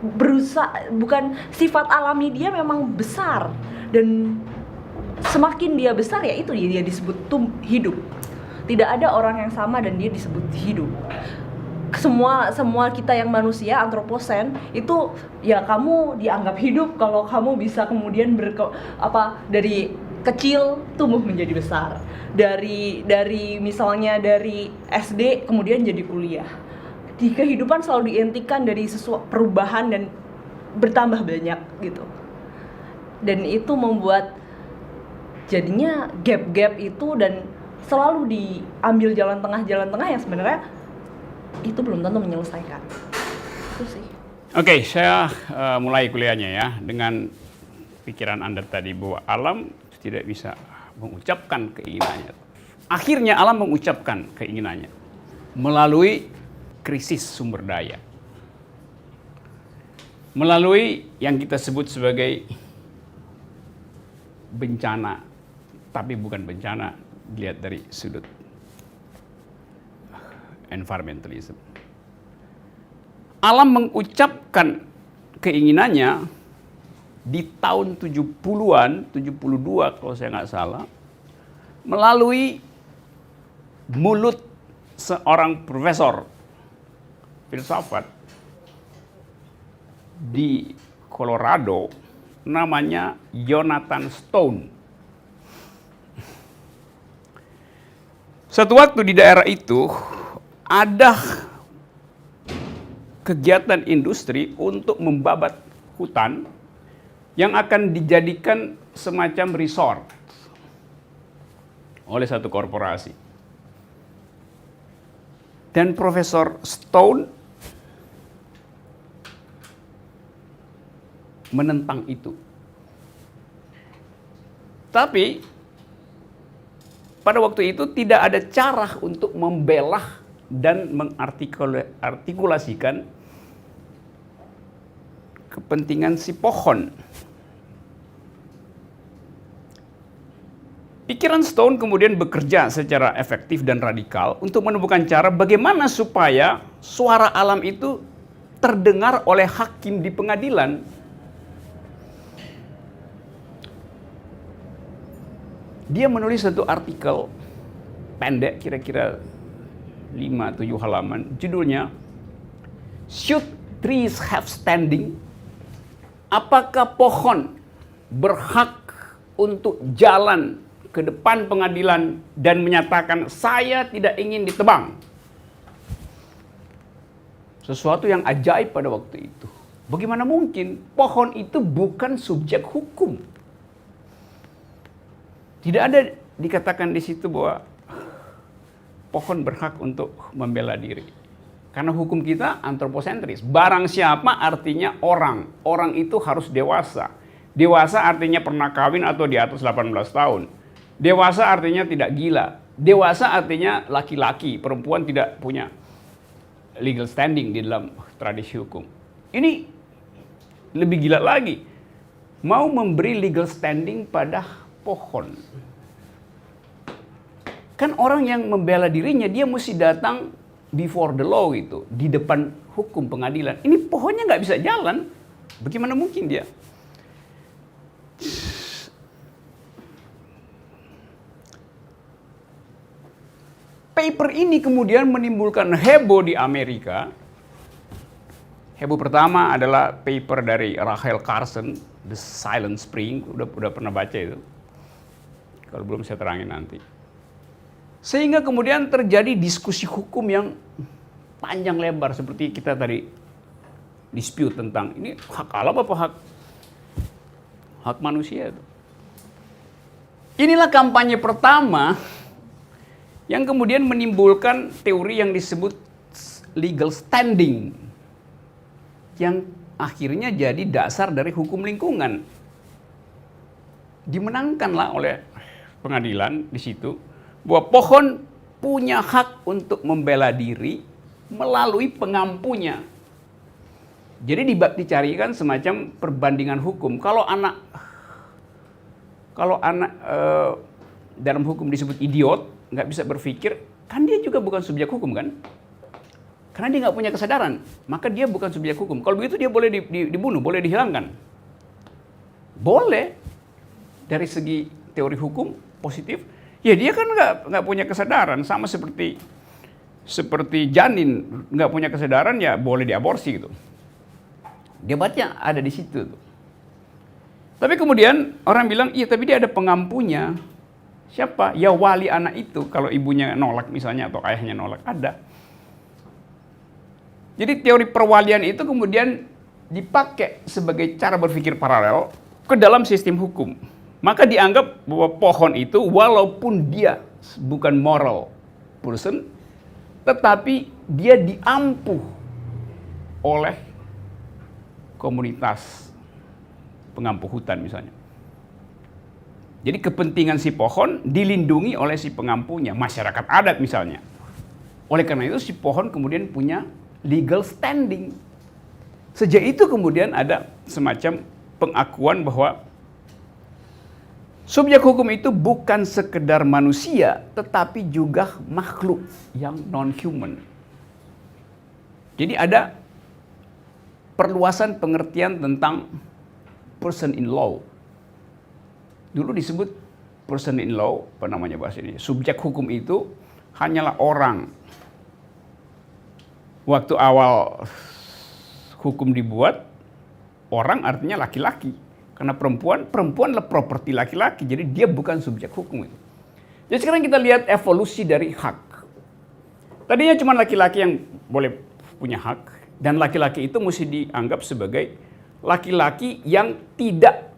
berusaha, bukan sifat alami dia memang besar, dan semakin dia besar ya itu dia disebut hidup. Tidak ada orang yang sama dan dia disebut hidup. semua kita yang manusia antroposen itu ya kamu dianggap hidup kalau kamu bisa kemudian dari kecil tumbuh menjadi besar, dari misalnya dari SD kemudian jadi kuliah. Di kehidupan selalu diintikan dari sesuatu perubahan dan bertambah banyak gitu, dan itu membuat jadinya gap itu dan selalu diambil jalan tengah yang sebenarnya itu belum tentu menyelesaikan. Itu sih. Oke, saya mulai kuliahnya ya dengan pikiran Anda tadi bahwa alam tidak bisa mengucapkan keinginannya. Akhirnya alam mengucapkan keinginannya melalui krisis sumber daya. Melalui yang kita sebut sebagai bencana, tapi bukan bencana dilihat dari sudut environmentalism. Alam mengucapkan keinginannya di tahun 70-an, 72 kalau saya nggak salah, melalui mulut seorang profesor filsafat di Colorado namanya Jonathan Stone. Suatu waktu di daerah itu ada kegiatan industri untuk membabat hutan yang akan dijadikan semacam resort oleh satu korporasi. Dan Profesor Stone menentang itu. Tapi pada waktu itu tidak ada cara untuk membelah dan mengartikulasikan kepentingan si pohon. Pikiran Stone kemudian bekerja secara efektif dan radikal untuk menemukan cara bagaimana supaya suara alam itu terdengar oleh hakim di pengadilan. Dia menulis satu artikel pendek kira-kira 5-7 halaman, judulnya Should Trees Have Standing? Apakah pohon berhak untuk jalan ke depan pengadilan dan menyatakan saya tidak ingin ditebang? Sesuatu yang ajaib pada waktu itu. Bagaimana mungkin pohon itu bukan subjek hukum? Tidak ada dikatakan di situ bahwa pohon berhak untuk membela diri. Karena hukum kita antroposentris. Barang siapa artinya orang. Orang itu harus dewasa. Dewasa artinya pernah kawin atau di atas 18 tahun. Dewasa artinya tidak gila. Dewasa artinya laki-laki. Perempuan tidak punya legal standing di dalam tradisi hukum. Ini lebih gila lagi. Mau memberi legal standing pada pohon. Kan orang yang membela dirinya dia mesti datang before the law gitu, di depan hukum pengadilan. Ini pohonnya nggak bisa jalan. Bagaimana mungkin dia? Paper ini kemudian menimbulkan heboh di Amerika. Heboh pertama adalah paper dari Rachel Carson, The Silent Spring. Udah pernah baca itu. Kalau belum saya terangin nanti. Sehingga kemudian terjadi diskusi hukum yang panjang lebar seperti kita tadi dispute tentang ini hak alam apa hak manusia itu. Inilah kampanye pertama yang kemudian menimbulkan teori yang disebut legal standing yang akhirnya jadi dasar dari hukum lingkungan. Dimenangkanlah oleh pengadilan di situ bahwa pohon punya hak untuk membela diri melalui pengampunya. Jadi dicarikan semacam perbandingan hukum. Kalau anak dalam hukum disebut idiot, nggak bisa berpikir, kan dia juga bukan subjek hukum kan? Karena dia nggak punya kesadaran, maka dia bukan subjek hukum. Kalau begitu dia boleh dibunuh, boleh dihilangkan. Boleh. Dari segi teori hukum positif, ya dia kan nggak punya kesadaran, sama seperti seperti janin nggak punya kesadaran ya boleh diaborsi gitu. Debatnya ada di situ tuh. Tapi kemudian orang bilang, iya tapi dia ada pengampunya. Siapa? Ya wali anak itu. Kalau ibunya nolak misalnya atau ayahnya nolak, ada. Jadi teori perwalian itu kemudian dipakai sebagai cara berpikir paralel ke dalam sistem hukum. Maka dianggap bahwa pohon itu walaupun dia bukan moral person, tetapi dia diampuh oleh komunitas pengampuh hutan misalnya. Jadi kepentingan si pohon dilindungi oleh si pengampunya, masyarakat adat misalnya. Oleh karena itu si pohon kemudian punya legal standing. Sejak itu kemudian ada semacam pengakuan bahwa subjek hukum itu bukan sekedar manusia, tetapi juga makhluk yang non-human. Jadi ada perluasan pengertian tentang person in law. Dulu disebut person in law, apa namanya bahasa ini? Subjek hukum itu hanyalah orang. Waktu awal hukum dibuat, orang artinya laki-laki. Karena perempuan adalah properti laki-laki, jadi dia bukan subjek hukum itu. Jadi sekarang kita lihat evolusi dari hak. Tadinya cuma laki-laki yang boleh punya hak, dan laki-laki itu mesti dianggap sebagai laki-laki yang tidak,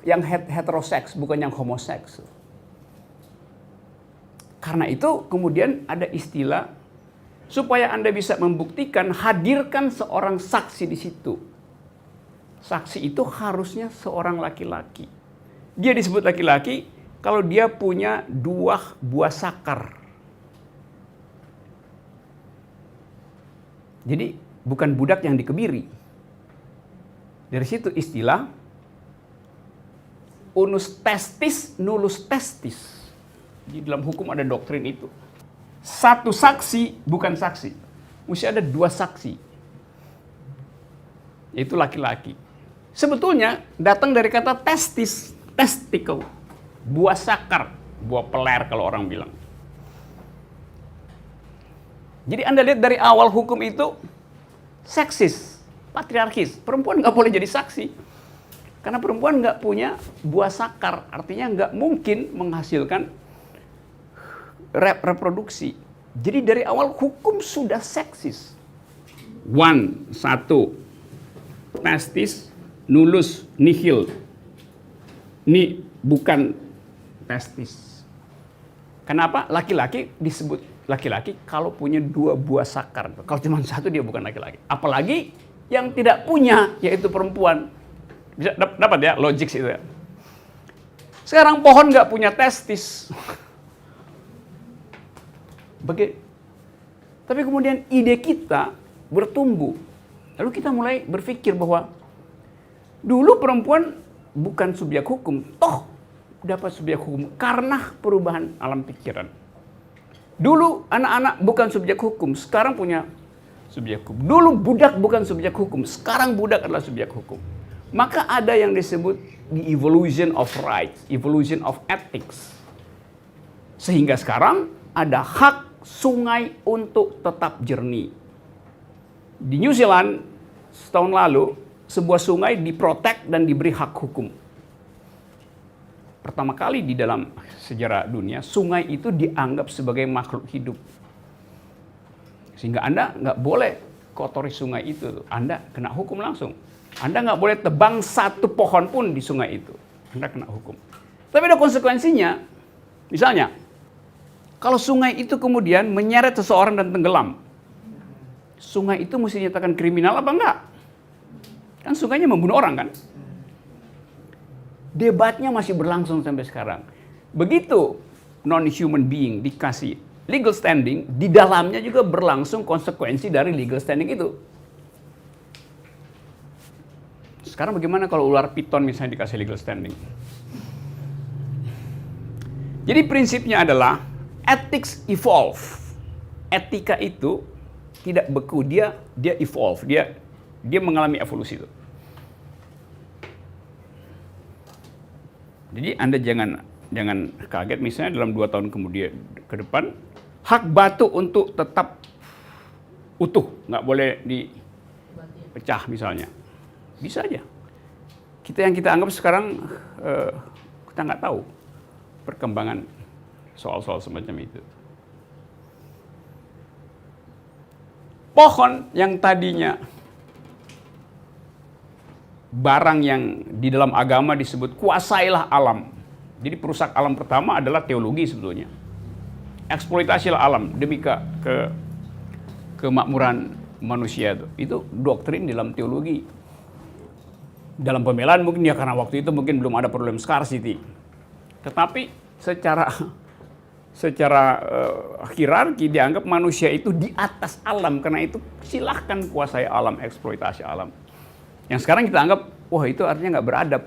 yang heteroseks, bukan yang homoseks. Karena itu kemudian ada istilah, supaya Anda bisa membuktikan, hadirkan seorang saksi di situ. Saksi itu harusnya seorang laki-laki. Dia disebut laki-laki kalau dia punya 2 buah sakar. Jadi bukan budak yang dikebiri. Dari situ istilah unus testis, nullus testis. Di dalam hukum ada doktrin itu. Satu saksi bukan saksi. Mesti ada 2 saksi. Yaitu laki-laki. Sebetulnya datang dari kata testis, testicle, buah sakar, buah peler kalau orang bilang. Jadi Anda lihat dari awal hukum itu seksis, patriarkis. Perempuan nggak boleh jadi saksi. Karena perempuan nggak punya buah sakar, artinya nggak mungkin menghasilkan reproduksi. Jadi dari awal hukum sudah seksis. Satu, testis, nullus, nihil. Ini bukan testis. Kenapa? Laki-laki disebut laki-laki kalau punya 2 buah sakar. Kalau cuma 1 dia bukan laki-laki. Apalagi yang tidak punya, yaitu perempuan. Bisa dapat ya, logik itu ya. Sekarang pohon nggak punya testis. Tapi kemudian ide kita bertumbuh. Lalu kita mulai berpikir bahwa dulu perempuan bukan subjek hukum, toh dapat subjek hukum karena perubahan alam pikiran. Dulu anak-anak bukan subjek hukum, sekarang punya subjek hukum. Dulu budak bukan subjek hukum, sekarang budak adalah subjek hukum. Maka ada yang disebut the evolution of rights, evolution of ethics. Sehingga sekarang ada hak sungai untuk tetap jernih. Di New Zealand setahun lalu, sebuah sungai diprotek dan diberi hak hukum. Pertama kali di dalam sejarah dunia, sungai itu dianggap sebagai makhluk hidup. Sehingga Anda nggak boleh kotori sungai itu. Anda kena hukum langsung. Anda nggak boleh tebang 1 pohon pun di sungai itu. Anda kena hukum. Tapi ada konsekuensinya. Misalnya, kalau sungai itu kemudian menyeret seseorang dan tenggelam, sungai itu mesti dinyatakan kriminal apa enggak? Kan sungainya membunuh orang kan? Debatnya masih berlangsung sampai sekarang. Begitu non-human being dikasih legal standing, di dalamnya juga berlangsung konsekuensi dari legal standing itu. Sekarang bagaimana kalau ular piton misalnya dikasih legal standing? Jadi prinsipnya adalah ethics evolve. Etika itu tidak beku, dia evolve, dia mengalami evolusi itu. Jadi Anda jangan kaget misalnya dalam 2 tahun kemudian ke depan hak batu untuk tetap utuh, nggak boleh dipecah misalnya. Bisa aja. Yang kita anggap sekarang, kita nggak tahu perkembangan soal-soal semacam itu. Pohon yang tadinya barang yang di dalam agama disebut kuasailah alam. Jadi perusak alam pertama adalah teologi sebetulnya. Eksploitasilah alam demi kemakmuran manusia itu doktrin dalam teologi. Dalam pembelaan mungkin ya karena waktu itu mungkin belum ada problem scarcity. Tetapi secara hierarki dianggap manusia itu di atas alam, karena itu silahkan kuasai alam, eksploitasi alam. Yang sekarang kita anggap, wah itu artinya nggak beradab.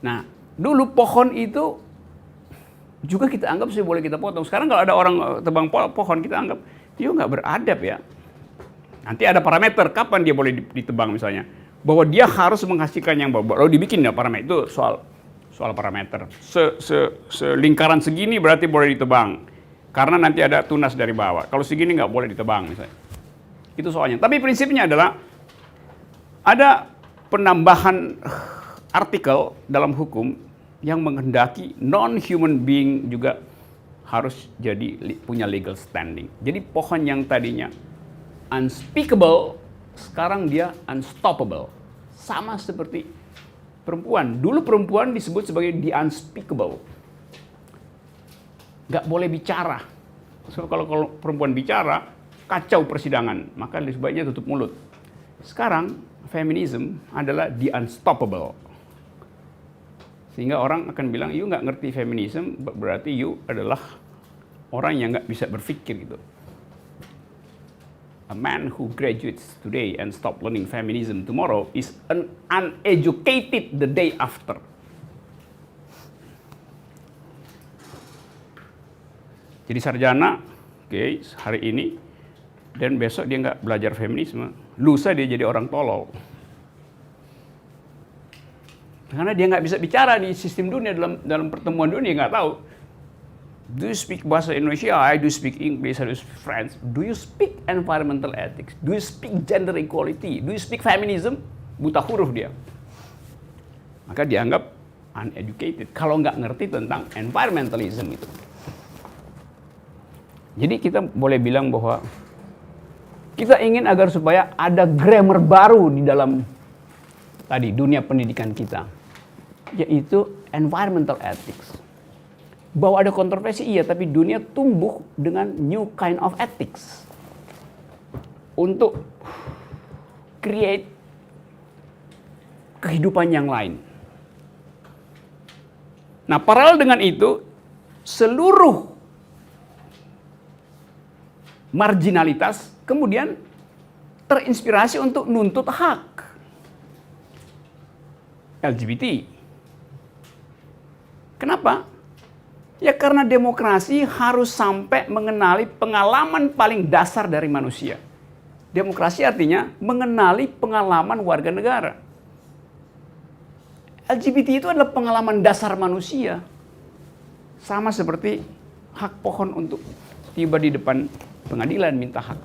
Nah, dulu pohon itu juga kita anggap sih boleh kita potong. Sekarang kalau ada orang tebang pohon, kita anggap dia nggak beradab ya. Nanti ada parameter kapan dia boleh ditebang misalnya. Bahwa dia harus menghasilkan yang baru dibikin ya parameter itu soal parameter. Selingkaran segini berarti boleh ditebang. Karena nanti ada tunas dari bawah. Kalau segini nggak boleh ditebang misalnya. Itu soalnya. Tapi prinsipnya adalah ada penambahan artikel dalam hukum yang menghendaki non-human being juga harus punya legal standing. Jadi pohon yang tadinya unspeakable, sekarang dia unstoppable. Sama seperti perempuan. Dulu perempuan disebut sebagai the unspeakable. Nggak boleh bicara. So, kalau perempuan bicara, kacau persidangan, maka sebaiknya tutup mulut. Sekarang feminism adalah the unstoppable. Sehingga orang akan bilang, you nggak ngerti feminism, berarti you adalah orang yang nggak bisa berpikir gitu. A man who graduates today and stop learning feminism tomorrow is uneducated the day after. Jadi sarjana, hari ini, dan besok dia nggak belajar feminisme, lusa dia jadi orang tolol. Karena dia nggak bisa bicara di sistem dunia, dalam pertemuan dunia nggak tahu. Do you speak bahasa Indonesia? I do speak English, I do speak French. Do you speak environmental ethics? Do you speak gender equality? Do you speak feminism? Buta huruf dia. Maka dianggap uneducated kalau nggak ngerti tentang environmentalism itu. Jadi kita boleh bilang bahwa kita ingin agar supaya ada grammar baru di dalam tadi dunia pendidikan kita, yaitu environmental ethics. Bahwa ada kontroversi iya, tapi dunia tumbuh dengan new kind of ethics untuk create kehidupan yang lain. Nah, paralel dengan itu, seluruh marginalitas kemudian terinspirasi untuk nuntut hak. LGBT. Kenapa? Ya karena demokrasi harus sampai mengenali pengalaman paling dasar dari manusia. Demokrasi artinya mengenali pengalaman warga negara. LGBT itu adalah pengalaman dasar manusia. Sama seperti hak pohon untuk tiba di depan pengadilan minta hak.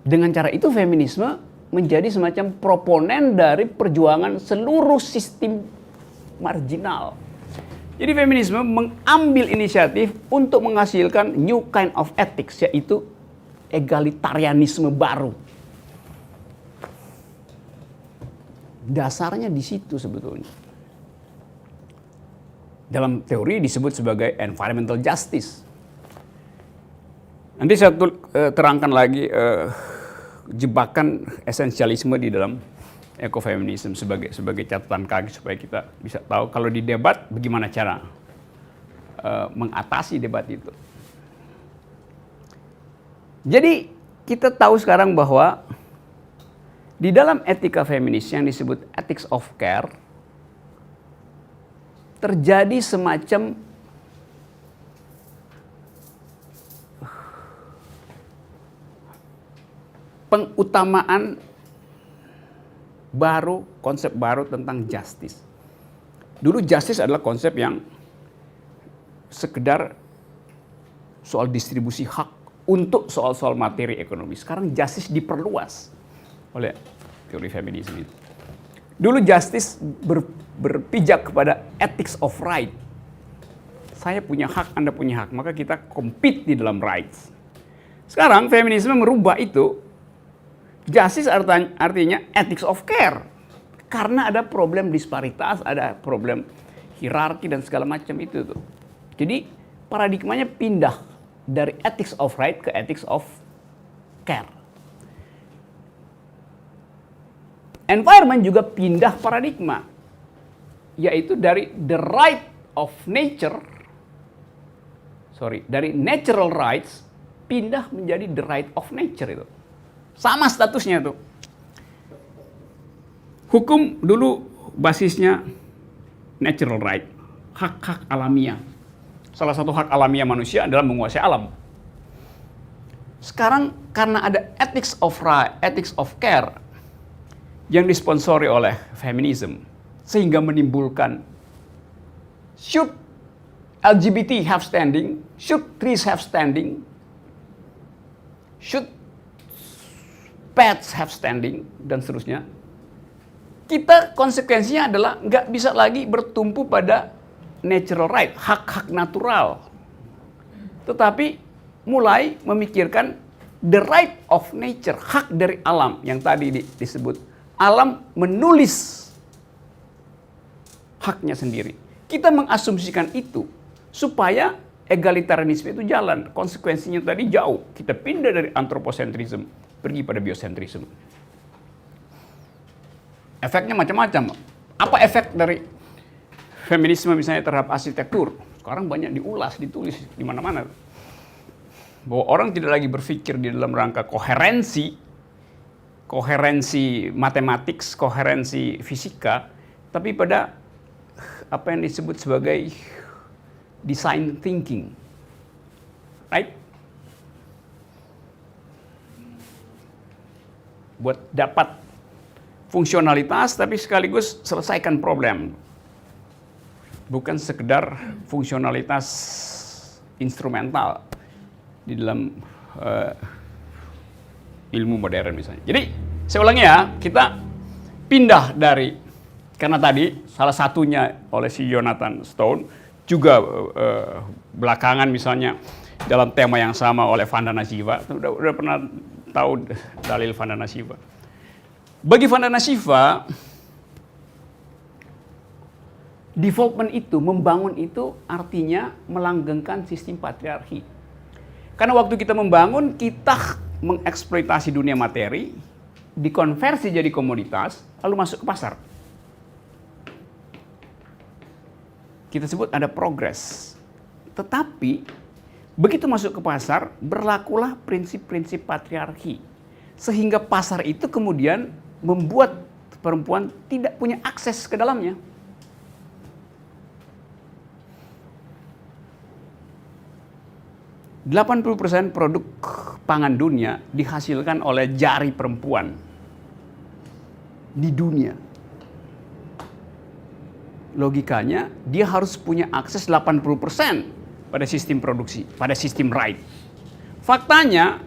Dengan cara itu feminisme menjadi semacam proponen dari perjuangan seluruh sistem marginal. Jadi feminisme mengambil inisiatif untuk menghasilkan new kind of ethics, yaitu egalitarianisme baru. Dasarnya di situ sebetulnya. Dalam teori disebut sebagai environmental justice. Nanti saya terangkan lagi jebakan esensialisme di dalam ekofeminisme sebagai catatan kaki supaya kita bisa tahu kalau di debat bagaimana cara mengatasi debat itu. Jadi kita tahu sekarang bahwa di dalam etika feminis yang disebut ethics of care terjadi semacam pengutamaan baru, konsep baru tentang justice. Dulu justice adalah konsep yang sekedar soal distribusi hak untuk soal-soal materi ekonomi. Sekarang justice diperluas oleh teori feminisme itu. Dulu justice berpijak kepada ethics of right. Saya punya hak, Anda punya hak, maka kita compete di dalam rights. Sekarang feminisme merubah itu. Justice artinya ethics of care. Karena ada problem disparitas, ada problem hierarki dan segala macam itu tuh. Jadi paradigmanya pindah dari ethics of right ke ethics of care. Environment juga pindah paradigma, yaitu dari the right of nature, dari natural rights pindah menjadi the right of nature itu. Sama statusnya tuh. Hukum dulu basisnya natural right, hak-hak alamiah. Salah satu hak alamiah manusia adalah menguasai alam. Sekarang karena ada ethics of right, ethics of care yang disponsori oleh feminisme, sehingga menimbulkan should LGBT have standing, should trees have standing, should pets have standing, dan seterusnya. Kita konsekuensinya adalah nggak bisa lagi bertumpu pada natural right, hak-hak natural. Tetapi mulai memikirkan the right of nature, hak dari alam yang tadi disebut. Alam menulis haknya sendiri. Kita mengasumsikan itu supaya egalitarianisme itu jalan. Konsekuensinya tadi jauh. Kita pindah dari anthropocentrism, pergi pada biocentrism. Efeknya macam-macam. Apa efek dari feminisme misalnya terhadap arsitektur? Sekarang banyak diulas, ditulis di mana-mana. Bahwa orang tidak lagi berpikir di dalam rangka koherensi matematik, koherensi fisika, tapi pada apa yang disebut sebagai design thinking. Right? Buat dapat fungsionalitas tapi sekaligus selesaikan problem. Bukan sekedar fungsionalitas instrumental di dalam ilmu modern misalnya. Jadi saya ulangi ya, kita pindah dari, karena tadi salah satunya oleh si Jonathan Stone, juga belakangan misalnya dalam tema yang sama oleh Vandana Shiva. Udah pernah tahu dalil Vandana Shiva. Bagi Vandana Shiva, development itu, membangun itu artinya melanggengkan sistem patriarki. Karena waktu kita membangun, kita mengeksploitasi dunia materi, dikonversi jadi komoditas, lalu masuk ke pasar. Kita sebut ada progres. Tetapi, begitu masuk ke pasar, berlakulah prinsip-prinsip patriarki. Sehingga pasar itu kemudian membuat perempuan tidak punya akses ke dalamnya. %80 produk pangan dunia dihasilkan oleh jari perempuan di dunia. Logikanya, dia harus punya akses 80% pada sistem produksi, pada sistem right. Faktanya,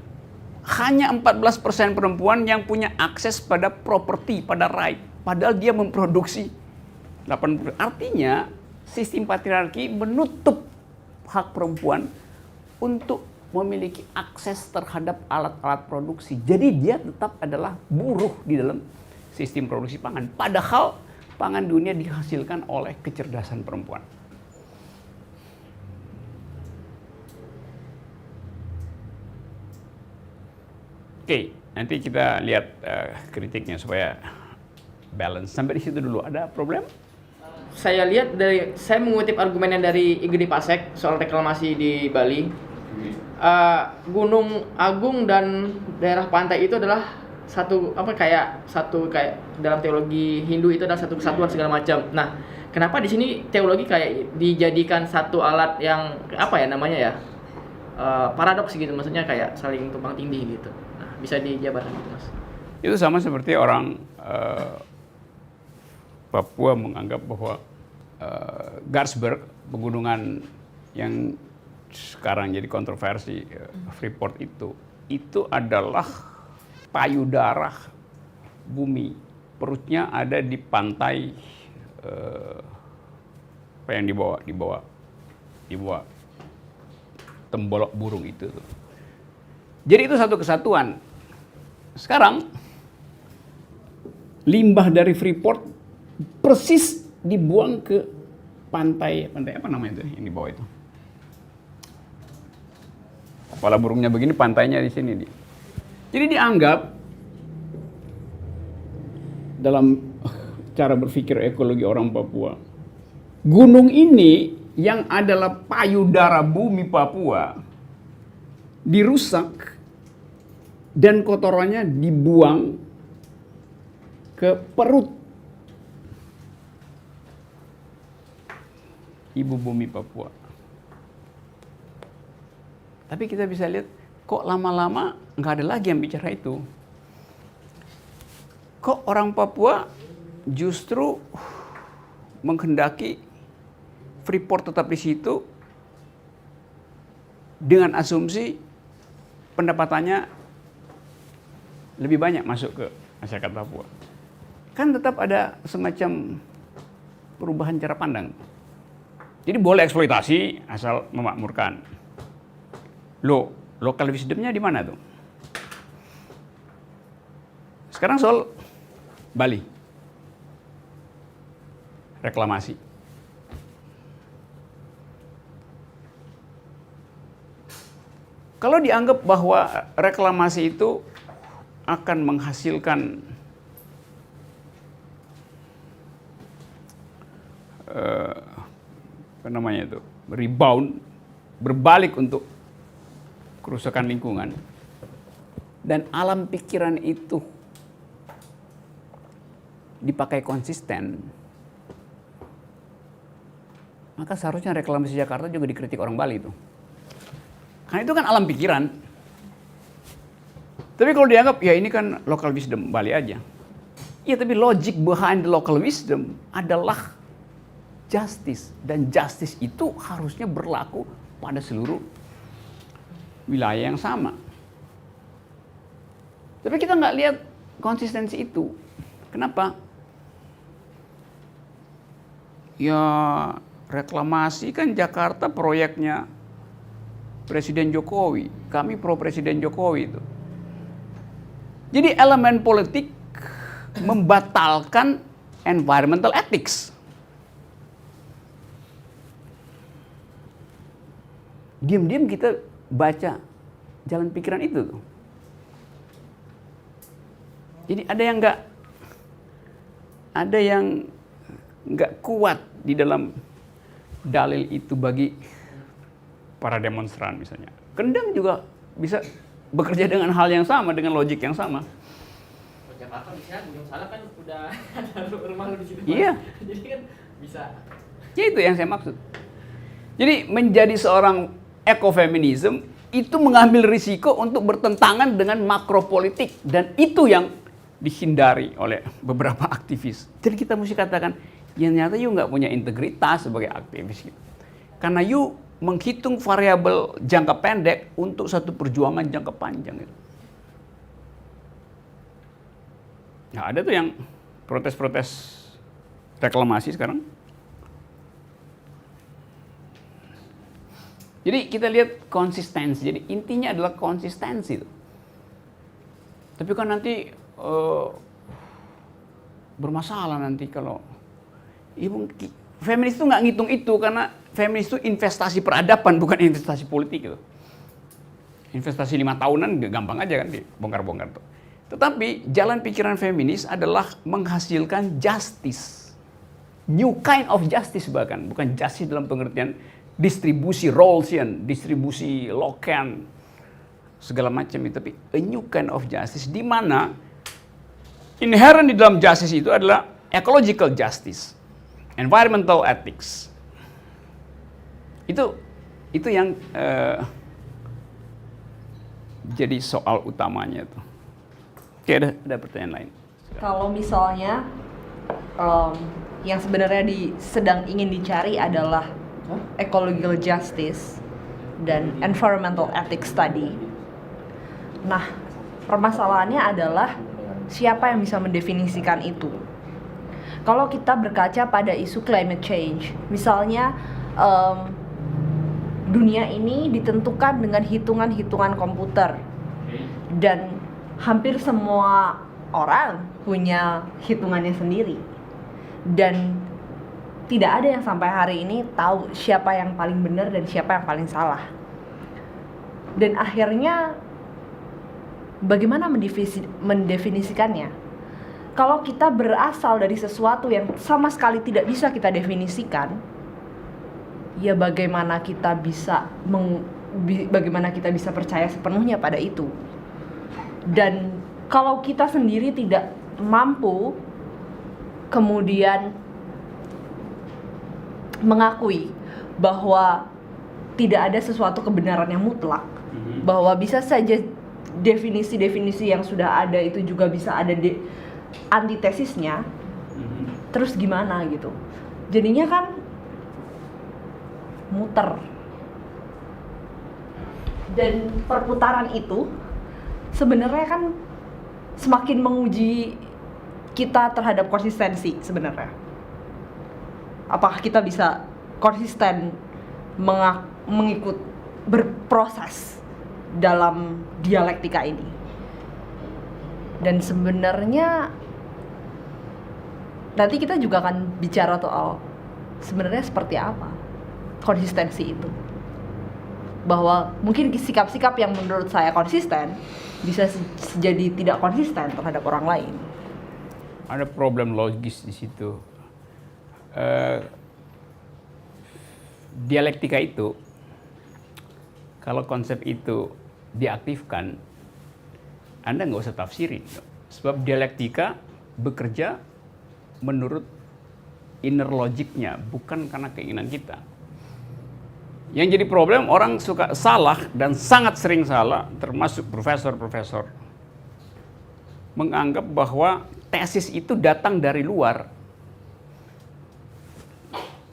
hanya 14% perempuan yang punya akses pada properti, pada right. Padahal dia memproduksi 80%. Artinya, sistem patriarki menutup hak perempuan untuk memiliki akses terhadap alat-alat produksi. Jadi dia tetap adalah buruh di dalam sistem produksi pangan. Padahal pangan dunia dihasilkan oleh kecerdasan perempuan. Oke, nanti kita lihat kritiknya supaya balance. Sampai di situ dulu. Ada problem? Saya mengutip argumennya dari Igede Pasek soal reklamasi di Bali. Gunung Agung dan daerah pantai itu adalah satu kayak dalam teologi Hindu itu adalah satu kesatuan segala macam. Nah, kenapa di sini teologi kayak dijadikan satu alat yang paradoks gitu, maksudnya kayak saling tumpang tindih gitu. Nah, bisa dijabarkan gitu, Mas? Itu sama seperti orang Papua menganggap bahwa Garsberg, pegunungan yang sekarang jadi kontroversi Freeport itu adalah payudara bumi. Perutnya ada di pantai apa yang di bawah Tembolok Burung itu. Jadi itu satu kesatuan. Sekarang limbah dari Freeport persis dibuang ke pantai apa namanya itu yang di bawah itu. Kepala burungnya begini, pantainya di sini. Jadi dianggap dalam cara berpikir ekologi orang Papua, gunung ini yang adalah payudara bumi Papua dirusak dan kotorannya dibuang ke perut ibu bumi Papua. Tapi kita bisa lihat kok lama-lama nggak ada lagi yang bicara itu. Kok orang Papua justru menghendaki Freeport tetap di situ dengan asumsi pendapatannya lebih banyak masuk ke masyarakat Papua. Kan tetap ada semacam perubahan cara pandang. Jadi boleh eksploitasi asal memakmurkan. Loh, local wisdomnya di mana tuh? Sekarang soal Bali. Reklamasi. Kalau dianggap bahwa reklamasi itu akan menghasilkan apa namanya itu, rebound, berbalik untuk kerusakan lingkungan, dan alam pikiran itu dipakai konsisten, maka seharusnya reklamasi Jakarta juga dikritik orang Bali itu. Karena itu kan alam pikiran. Tapi kalau dianggap, ya ini kan local wisdom Bali aja. Ya tapi logic behind the local wisdom adalah justice. Dan justice itu harusnya berlaku pada seluruh wilayah yang sama. Tapi kita nggak lihat konsistensi itu. Kenapa? Ya reklamasi kan Jakarta proyeknya Presiden Jokowi. Kami pro Presiden Jokowi itu. Jadi elemen politik membatalkan environmental ethics. Diam-diam kita baca jalan pikiran itu. Jadi ada yang nggak kuat di dalam dalil itu bagi para demonstran misalnya. Kendang juga bisa bekerja dengan hal yang sama, dengan logik yang sama. Jakarta bisa, belum salah kan udah ada rumah lu di situ. Iya. Jadi kan bisa. Ya itu yang saya maksud. Jadi menjadi seorang ekofeminisme itu mengambil risiko untuk bertentangan dengan makropolitik, dan itu yang dihindari oleh beberapa aktivis. Jadi kita mesti katakan, ya ternyata you nggak punya integritas sebagai aktivis. Karena you menghitung variabel jangka pendek untuk satu perjuangan jangka panjang. Nah, ada tuh yang protes-protes reklamasi sekarang. Jadi kita lihat konsistensi. Jadi intinya adalah konsistensi. Tapi kan nanti bermasalah nanti kalau feminis itu nggak ngitung itu, karena feminis itu investasi peradaban, bukan investasi politik gitu. Investasi 5 tahunan gampang aja kan dibongkar-bongkar tuh. Tetapi jalan pikiran feminis adalah menghasilkan justice. New kind of justice bahkan. Bukan justice dalam pengertian distribusi Rawlsian, distribusi Lockean, segala macam itu. Tapi a new kind of justice, di mana inherent di dalam justice itu adalah ecological justice, environmental ethics. Itu yang jadi soal utamanya tuh. Oke, ada pertanyaan lain. Kalau misalnya yang sebenarnya sedang ingin dicari adalah ecological justice dan environmental ethics tadi. Nah, permasalahannya adalah siapa yang bisa mendefinisikan itu. Kalau kita berkaca pada isu climate change, misalnya dunia ini ditentukan dengan hitungan-hitungan komputer, dan hampir semua orang punya hitungannya sendiri, dan tidak ada yang sampai hari ini tahu siapa yang paling benar dan siapa yang paling salah. Dan akhirnya bagaimana mendefinisikannya? Kalau kita berasal dari sesuatu yang sama sekali tidak bisa kita definisikan, ya bagaimana kita bisa percaya sepenuhnya pada itu? Dan kalau kita sendiri tidak mampu kemudian mengakui bahwa tidak ada sesuatu kebenaran yang mutlak, bahwa bisa saja definisi-definisi yang sudah ada itu juga bisa ada antitesisnya, terus gimana gitu? Jadinya kan muter. Dan perputaran itu sebenarnya kan semakin menguji kita terhadap konsistensi sebenarnya. Apakah kita bisa konsisten mengikut berproses dalam dialektika ini? Dan sebenarnya nanti kita juga akan bicara soal sebenarnya seperti apa konsistensi itu. Bahwa mungkin sikap-sikap yang menurut saya konsisten bisa jadi tidak konsisten terhadap orang lain. Ada problem logis di situ. Dialektika itu, kalau konsep itu diaktifkan, Anda nggak usah tafsirin. Sebab dialektika bekerja menurut inner logiknya, bukan karena keinginan kita. Yang jadi problem, orang suka salah dan sangat sering salah, termasuk profesor-profesor, menganggap bahwa tesis itu datang dari luar.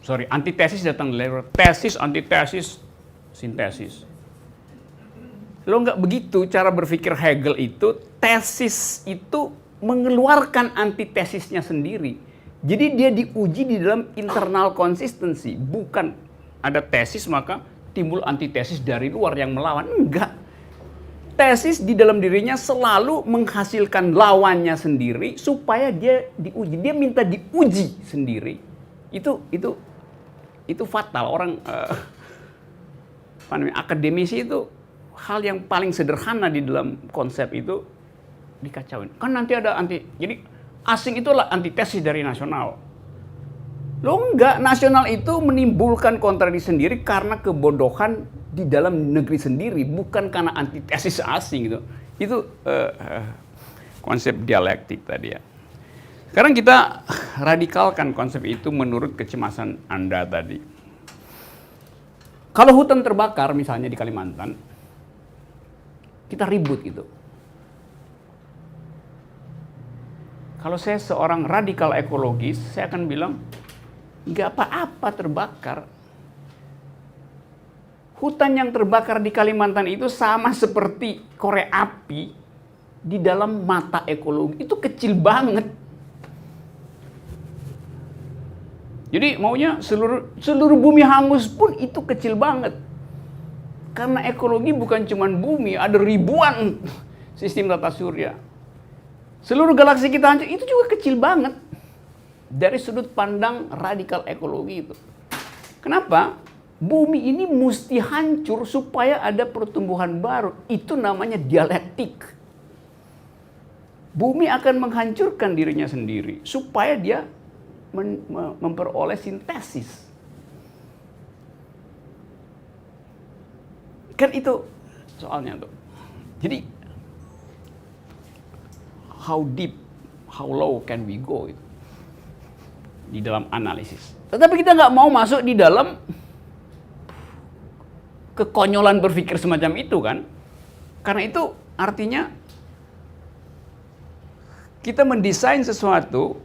Antitesis datang dari luar. Tesis, antitesis, sintesis. Lo nggak begitu cara berpikir Hegel itu. Tesis itu mengeluarkan antitesisnya sendiri. Jadi dia diuji di dalam internal konsistensi. Bukan ada tesis maka timbul antitesis dari luar yang melawan. Enggak. Tesis di dalam dirinya selalu menghasilkan lawannya sendiri supaya dia diuji. Dia minta diuji sendiri. Itu fatal. Orang akademisi itu hal yang paling sederhana di dalam konsep itu dikacauin. Kan nanti ada jadi asing itulah antitesis dari nasional. Lo enggak, nasional itu menimbulkan kontradiksi sendiri karena kebodohan di dalam negeri sendiri, bukan karena antitesis asing gitu. Itu konsep dialektik tadi ya. Sekarang kita radikalkan konsep itu menurut kecemasan Anda tadi. Kalau hutan terbakar misalnya di Kalimantan, kita ribut gitu. Kalau saya seorang radikal ekologis, saya akan bilang, nggak apa-apa terbakar. Hutan yang terbakar di Kalimantan itu sama seperti korek api di dalam mata ekologi. Itu kecil banget. Jadi maunya seluruh bumi hangus pun itu kecil banget. Karena ekologi bukan cuma bumi, ada ribuan sistem tata surya. Seluruh galaksi kita hancur, itu juga kecil banget. Dari sudut pandang radikal ekologi itu. Kenapa? Bumi ini mesti hancur supaya ada pertumbuhan baru. Itu namanya dialektik. Bumi akan menghancurkan dirinya sendiri supaya dia memperoleh sintesis. Kan itu soalnya tuh. Jadi how deep, how low can we go itu di dalam analisis. Tetapi kita nggak mau masuk di dalam kekonyolan berpikir semacam itu kan. Karena itu artinya kita mendesain sesuatu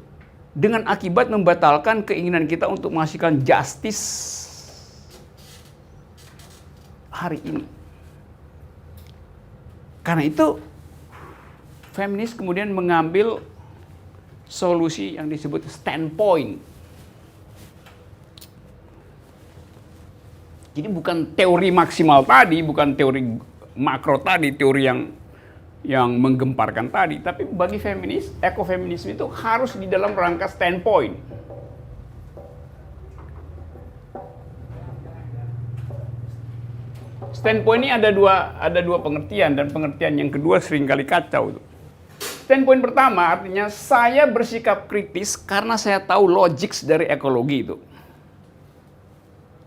dengan akibat membatalkan keinginan kita untuk menghasilkan justice hari ini. Karena itu feminis kemudian mengambil solusi yang disebut standpoint. Jadi bukan teori maksimal tadi, bukan teori makro tadi, teori yang menggemparkan tadi, tapi bagi feminis, ekofeminisme itu harus di dalam rangka standpoint. Standpoint ini ada dua pengertian, dan pengertian yang kedua seringkali kacau. Standpoint pertama artinya saya bersikap kritis karena saya tahu logik dari ekologi itu.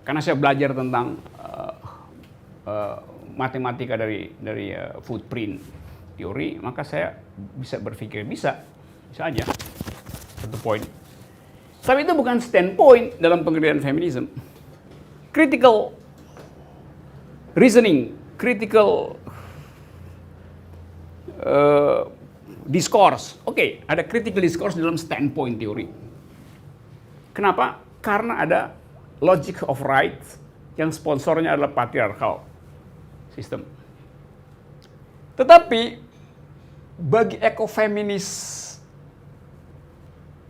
Karena saya belajar tentang matematika dari footprint teori, maka saya bisa berpikir bisa aja. Satu poin. Tapi itu bukan standpoint dalam pengertian feminisme. Critical reasoning, critical discourse. Oke, ada critical discourse dalam standpoint teori. Kenapa? Karena ada logic of right yang sponsornya adalah patriarchal system. Tetapi bagi ekofeminis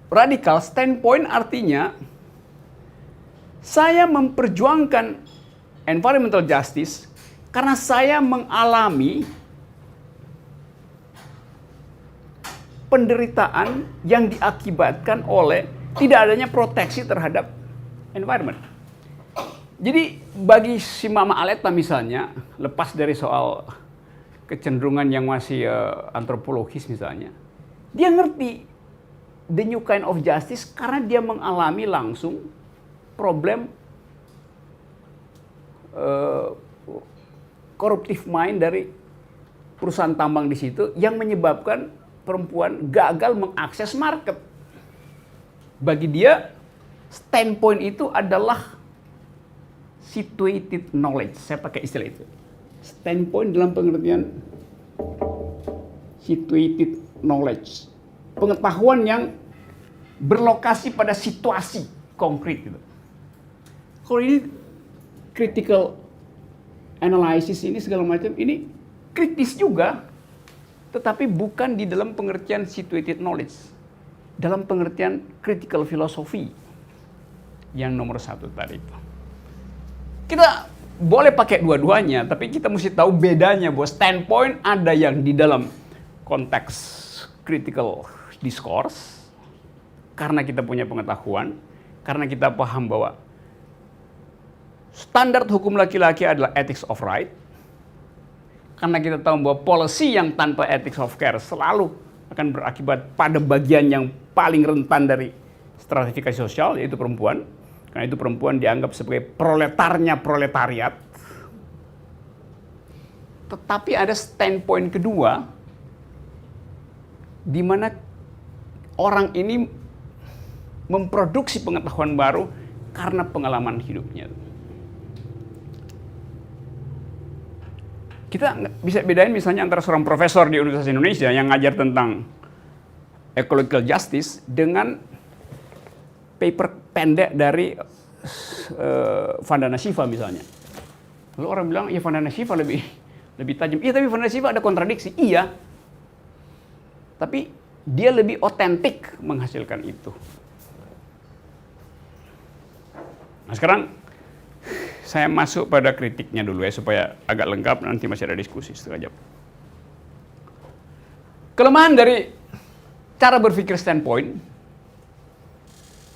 radikal, standpoint artinya saya memperjuangkan environmental justice karena saya mengalami penderitaan yang diakibatkan oleh tidak adanya proteksi terhadap environment. Jadi bagi si Mama Aletta misalnya, lepas dari soal kecenderungan yang masih antropologis misalnya, dia ngerti the new kind of justice karena dia mengalami langsung problem corruptive mind dari perusahaan tambang di situ yang menyebabkan perempuan gagal mengakses market. Bagi dia, standpoint itu adalah situated knowledge. Saya pakai istilah itu. Standpoint dalam pengertian situated knowledge. Pengetahuan yang berlokasi pada situasi konkret. Gitu. Kalau ini critical analysis ini segala macam, ini kritis juga. Tetapi bukan di dalam pengertian situated knowledge. Dalam pengertian critical philosophy. Yang nomor satu tadi itu. Kita boleh pakai dua-duanya, tapi kita mesti tahu bedanya bahwa standpoint ada yang di dalam konteks critical discourse, karena kita punya pengetahuan, karena kita paham bahwa standar hukum laki-laki adalah ethics of right, karena kita tahu bahwa policy yang tanpa ethics of care selalu akan berakibat pada bagian yang paling rentan dari stratifikasi sosial, yaitu perempuan. Karena itu perempuan dianggap sebagai proletarnya proletariat. Tetapi ada standpoint kedua, di mana orang ini memproduksi pengetahuan baru karena pengalaman hidupnya. Kita bisa bedain misalnya antara seorang profesor di Universitas Indonesia yang ngajar tentang ecological justice dengan paper pendek dari Vandana Shiva misalnya. Lalu orang bilang, ya Vandana Shiva lebih tajam. Iya, tapi Vandana Shiva ada kontradiksi. Iya. Tapi dia lebih otentik menghasilkan itu. Nah sekarang saya masuk pada kritiknya dulu ya, supaya agak lengkap, nanti masih ada diskusi setengah jam. Kelemahan dari cara berpikir standpoint,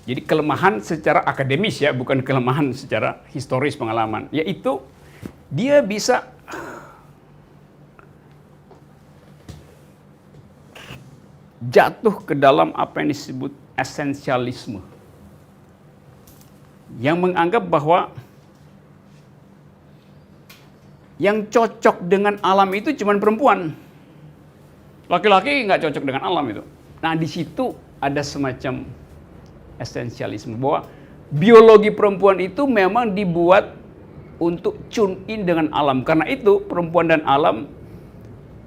jadi kelemahan secara akademis ya, bukan kelemahan secara historis pengalaman, yaitu dia bisa jatuh ke dalam apa yang disebut esensialisme, yang menganggap bahwa yang cocok dengan alam itu cuma perempuan. Laki-laki nggak cocok dengan alam itu. Nah di situ ada semacam esensialisme, bahwa biologi perempuan itu memang dibuat untuk tune in dengan alam. Karena itu perempuan dan alam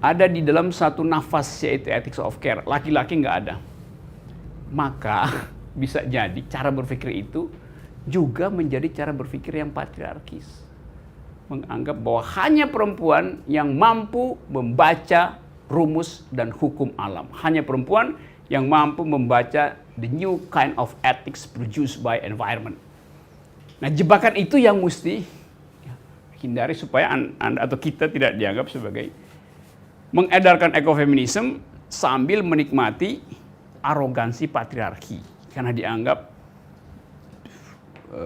ada di dalam satu nafas, yaitu ethics of care. Laki-laki nggak ada. Maka bisa jadi cara berpikir itu juga menjadi cara berpikir yang patriarkis. menganggap bahwa hanya perempuan yang mampu membaca rumus dan hukum alam. Hanya perempuan yang mampu membaca the new kind of ethics produced by environment. Nah, jebakan itu yang mesti hindari supaya Anda atau kita tidak dianggap sebagai mengedarkan ekofeminisme sambil menikmati arogansi patriarki. Karena dianggap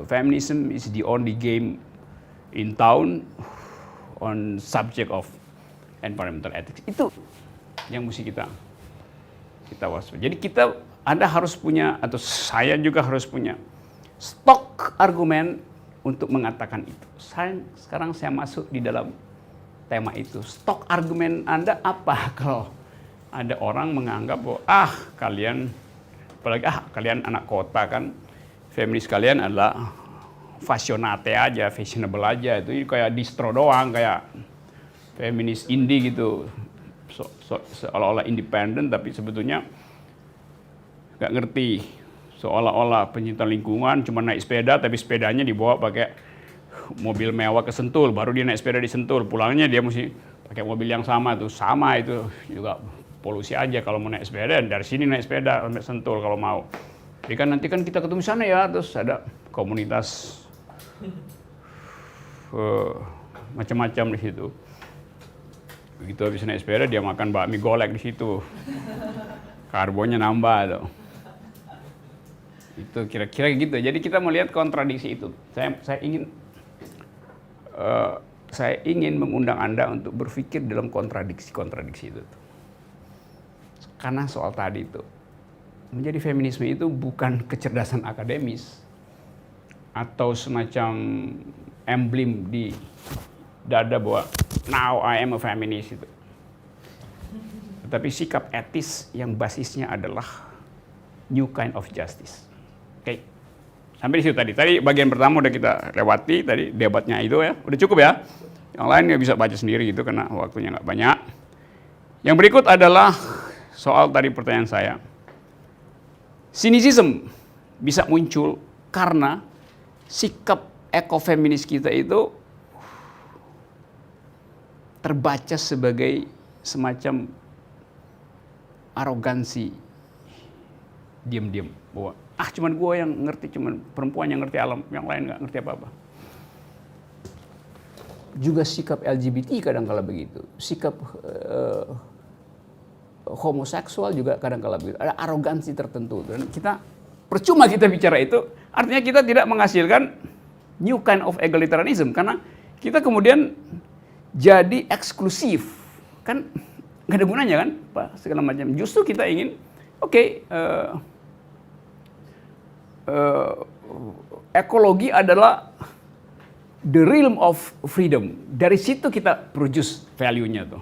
feminism is the only game in town on subject of environmental ethics. Itu yang mesti kita waspada. Jadi Anda harus punya, atau saya juga harus punya stok argumen untuk mengatakan itu. Sekarang saya masuk di dalam tema itu. Stok argumen Anda apa kalau ada orang menganggap bahwa kalian, apalagi kalian anak kota kan, feminis kalian adalah fashionate aja, fashionable aja, itu kayak distro doang, kayak feminis indie gitu, seolah-olah independen tapi sebetulnya nggak ngerti, seolah-olah pencinta lingkungan, cuma naik sepeda tapi sepedanya dibawa pakai mobil mewah ke Sentul, baru dia naik sepeda di Sentul, pulangnya dia mesti pakai mobil yang sama itu juga polusi aja kalau mau naik sepeda, dari sini naik sepeda sampai Sentul kalau mau. Jadi kan nanti kan kita ketemu sana ya, terus ada komunitas macam-macam di situ. Begitu habis naik sepeda dia makan bakmi golek di situ, karbonnya nambah tuh. Itu kira-kira gitu. Jadi kita melihat kontradiksi itu. Saya ingin mengundang Anda untuk berpikir dalam kontradiksi itu. Karena soal tadi itu, menjadi feminisme itu bukan kecerdasan akademis atau semacam emblem di dada bahwa now I am a feminist itu. Tetapi sikap etis yang basisnya adalah new kind of justice. Oke. Sampai di situ tadi. Tadi bagian pertama udah kita lewati, tadi debatnya itu ya. Udah cukup ya. Yang lain ya bisa baca sendiri gitu karena waktunya nggak banyak. Yang berikut adalah soal tadi pertanyaan saya. Sinisism bisa muncul karena sikap ekofeminis kita itu terbaca sebagai semacam arogansi, diam-diam bahwa cuman gue yang ngerti, cuman perempuan yang ngerti alam, yang lain nggak ngerti apa-apa. Juga sikap LGBT kadang-kala begitu, sikap homoseksual juga kadang-kala begitu, ada arogansi tertentu. Dan percuma kita bicara itu, artinya kita tidak menghasilkan new kind of egalitarianism, karena kita kemudian jadi eksklusif, kan nggak ada gunanya kan, Pak, segala macam. Justru kita ingin, ekologi adalah the realm of freedom. Dari situ kita produce value-nya tuh.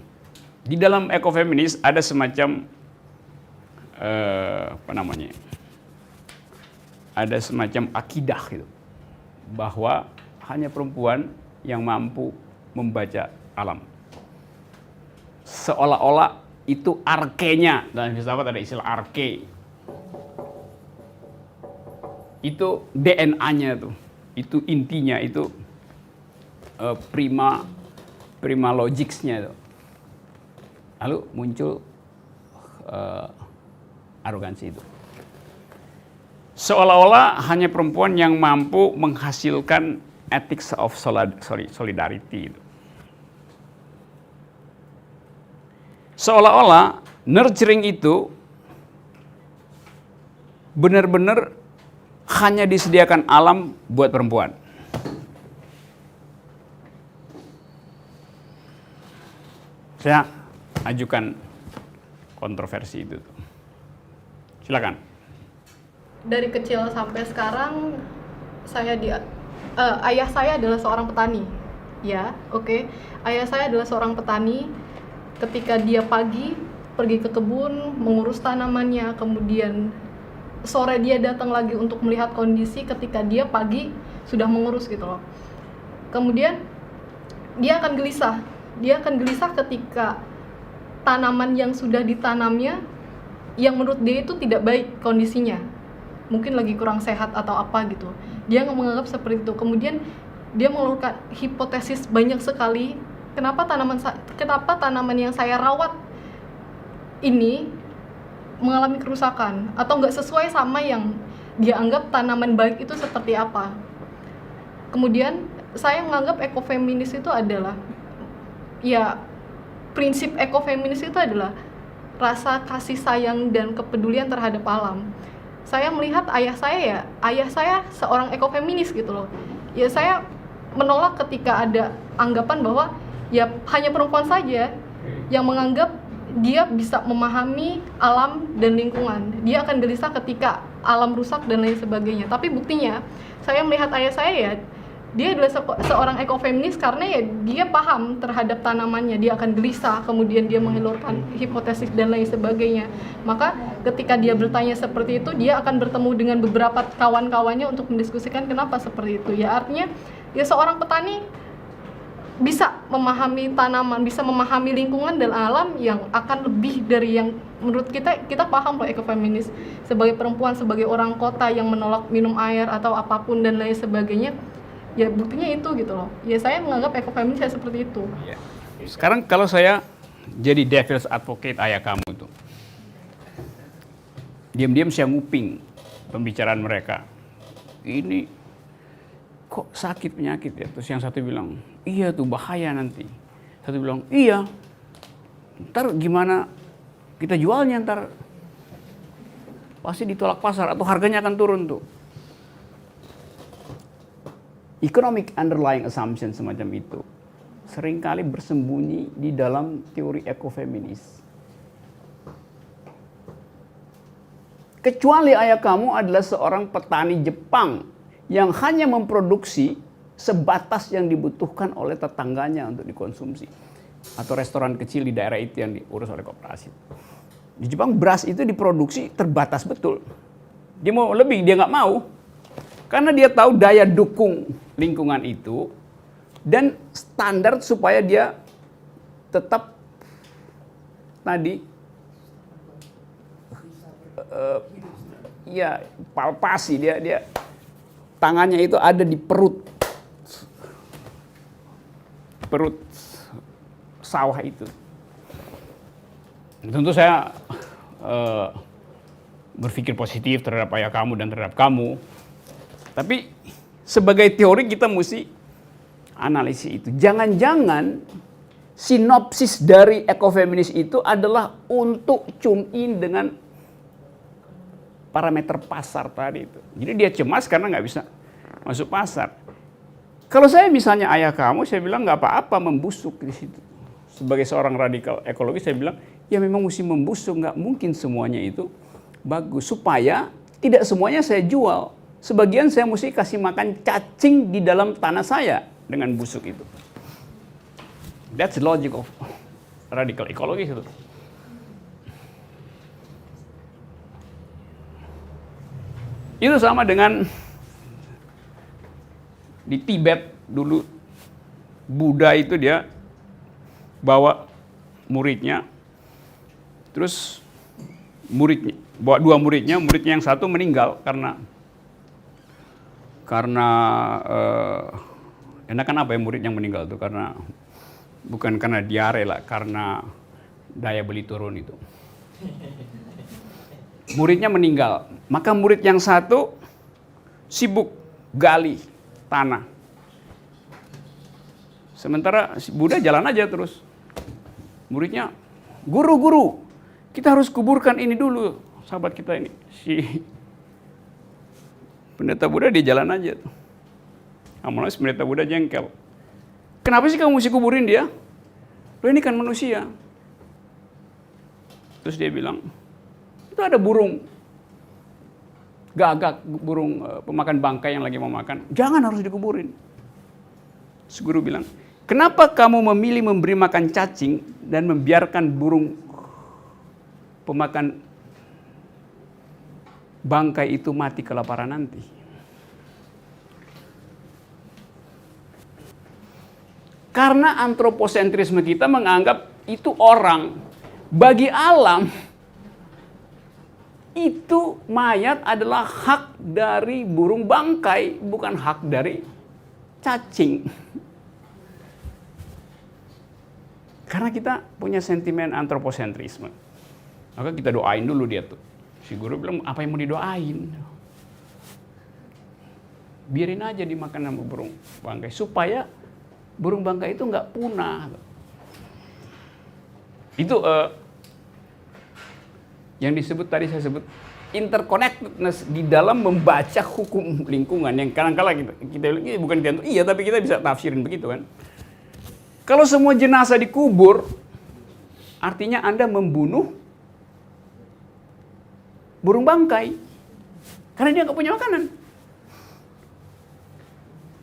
Di dalam ekofeminis ada semacam ada semacam akidah gitu, bahwa hanya perempuan yang mampu membaca alam. Seolah-olah itu arkenya, dalam filsafat ada istilah arke. Itu DNA-nya tuh, itu intinya, itu prima logics-nya tuh. Lalu muncul arogansi itu. Seolah-olah hanya perempuan yang mampu menghasilkan ethics of solidarity itu. Seolah-olah nurturing itu benar-benar hanya disediakan alam buat perempuan. Saya ajukan kontroversi itu. Silakan. Dari kecil sampai sekarang ayah saya adalah seorang petani. Ya, Ayah saya adalah seorang petani. Ketika dia pagi pergi ke kebun mengurus tanamannya, kemudian sore dia datang lagi untuk melihat kondisi ketika dia pagi sudah mengurus gitu loh. Kemudian dia akan gelisah ketika tanaman yang sudah ditanamnya yang menurut dia itu tidak baik kondisinya, mungkin lagi kurang sehat atau apa gitu. Dia menganggap seperti itu. Kemudian dia mengeluarkan hipotesis banyak sekali kenapa tanaman yang saya rawat ini mengalami kerusakan atau nggak sesuai sama yang dia anggap tanaman baik itu seperti apa. Kemudian saya menganggap ekofeminis itu adalah, ya, prinsip ekofeminis itu adalah rasa kasih sayang dan kepedulian terhadap alam. Saya melihat ayah saya seorang ekofeminis gitu loh. Ya, saya menolak ketika ada anggapan bahwa ya hanya perempuan saja yang menganggap dia bisa memahami alam dan lingkungan. Dia akan gelisah ketika alam rusak dan lain sebagainya. Tapi buktinya saya melihat ayah saya, ya, dia adalah seorang ekofeminis karena ya dia paham terhadap tanamannya, dia akan gelisah, kemudian dia mengeluarkan hipotesis dan lain sebagainya. Maka ketika dia bertanya seperti itu, dia akan bertemu dengan beberapa kawan-kawannya untuk mendiskusikan kenapa seperti itu. Ya, artinya ya seorang petani bisa memahami tanaman, bisa memahami lingkungan dan alam yang akan lebih dari yang menurut kita paham loh ekofeminis. Sebagai perempuan, sebagai orang kota yang menolak minum air atau apapun dan lain sebagainya, ya buktinya itu gitu loh. Ya saya menganggap ekofeminis ya seperti itu. Sekarang kalau saya jadi devil's advocate ayah kamu itu, diam-diam saya nguping pembicaraan mereka. Ini kok sakit penyakit ya? Terus yang satu bilang, iya tuh bahaya nanti. Satu bilang, iya. Ntar gimana kita jualnya ntar? Pasti ditolak pasar atau harganya akan turun tuh. Economic underlying assumption semacam itu seringkali bersembunyi di dalam teori ekofeminis. Kecuali ayah kamu adalah seorang petani Jepang yang hanya memproduksi sebatas yang dibutuhkan oleh tetangganya untuk dikonsumsi. Atau restoran kecil di daerah itu yang diurus oleh koperasi. Di Jepang beras itu diproduksi terbatas betul. Dia mau lebih, dia nggak mau. Karena dia tahu daya dukung lingkungan itu dan standar supaya dia tetap tadi ya palpasi, dia tangannya itu ada di perut sawah itu. Tentu saya berpikir positif terhadap ayah kamu dan terhadap kamu. Tapi sebagai teori kita mesti analisis itu. Jangan-jangan sinopsis dari ekofeminis itu adalah untuk tune in dengan parameter pasar tadi itu. Jadi dia cemas karena nggak bisa masuk pasar. Kalau saya misalnya ayah kamu, saya bilang nggak apa-apa membusuk di situ. Sebagai seorang radikal ekologi, saya bilang ya memang mesti membusuk, nggak mungkin semuanya itu bagus. Supaya tidak semuanya saya jual. Sebagian saya mesti kasih makan cacing di dalam tanah saya dengan busuk itu. That's the logic of radical ekologi itu. Itu sama dengan di Tibet dulu Buddha itu dia bawa muridnya, terus bawa dua muridnya yang satu meninggal karena enakan apa ya murid yang meninggal itu karena bukan karena diare lah, karena daya beli turun itu. Muridnya meninggal, maka murid yang satu sibuk gali tanah. Sementara Buddha jalan aja terus. Muridnya, guru, kita harus kuburkan ini dulu, sahabat kita ini. Si pendeta Buddha dia jalan aja. Amalnya pendeta Buddha jengkel. Kenapa sih kamu mesti kuburin dia? Loh ini kan manusia. Terus dia bilang, itu ada burung gagak, burung pemakan bangkai yang lagi mau makan. Jangan, harus dikuburin. Terus guru bilang, kenapa kamu memilih memberi makan cacing dan membiarkan burung pemakan bangkai itu mati kelaparan nanti? Karena antroposentrisme kita menganggap itu orang. Bagi alam, itu mayat adalah hak dari burung bangkai, bukan hak dari cacing. Karena kita punya sentimen antroposentrisme. Maka kita doain dulu dia tuh. Si guru bilang, apa yang mau didoain? Biarin aja dimakan sama burung bangkai. Supaya burung bangkai itu nggak punah. Itu yang disebut tadi saya sebut interconnectedness di dalam membaca hukum lingkungan yang kadang-kadang kita bilang ini bukan gantung, iya tapi kita bisa tafsirin begitu kan. Kalau semua jenazah dikubur, artinya Anda membunuh burung bangkai karena dia nggak punya makanan.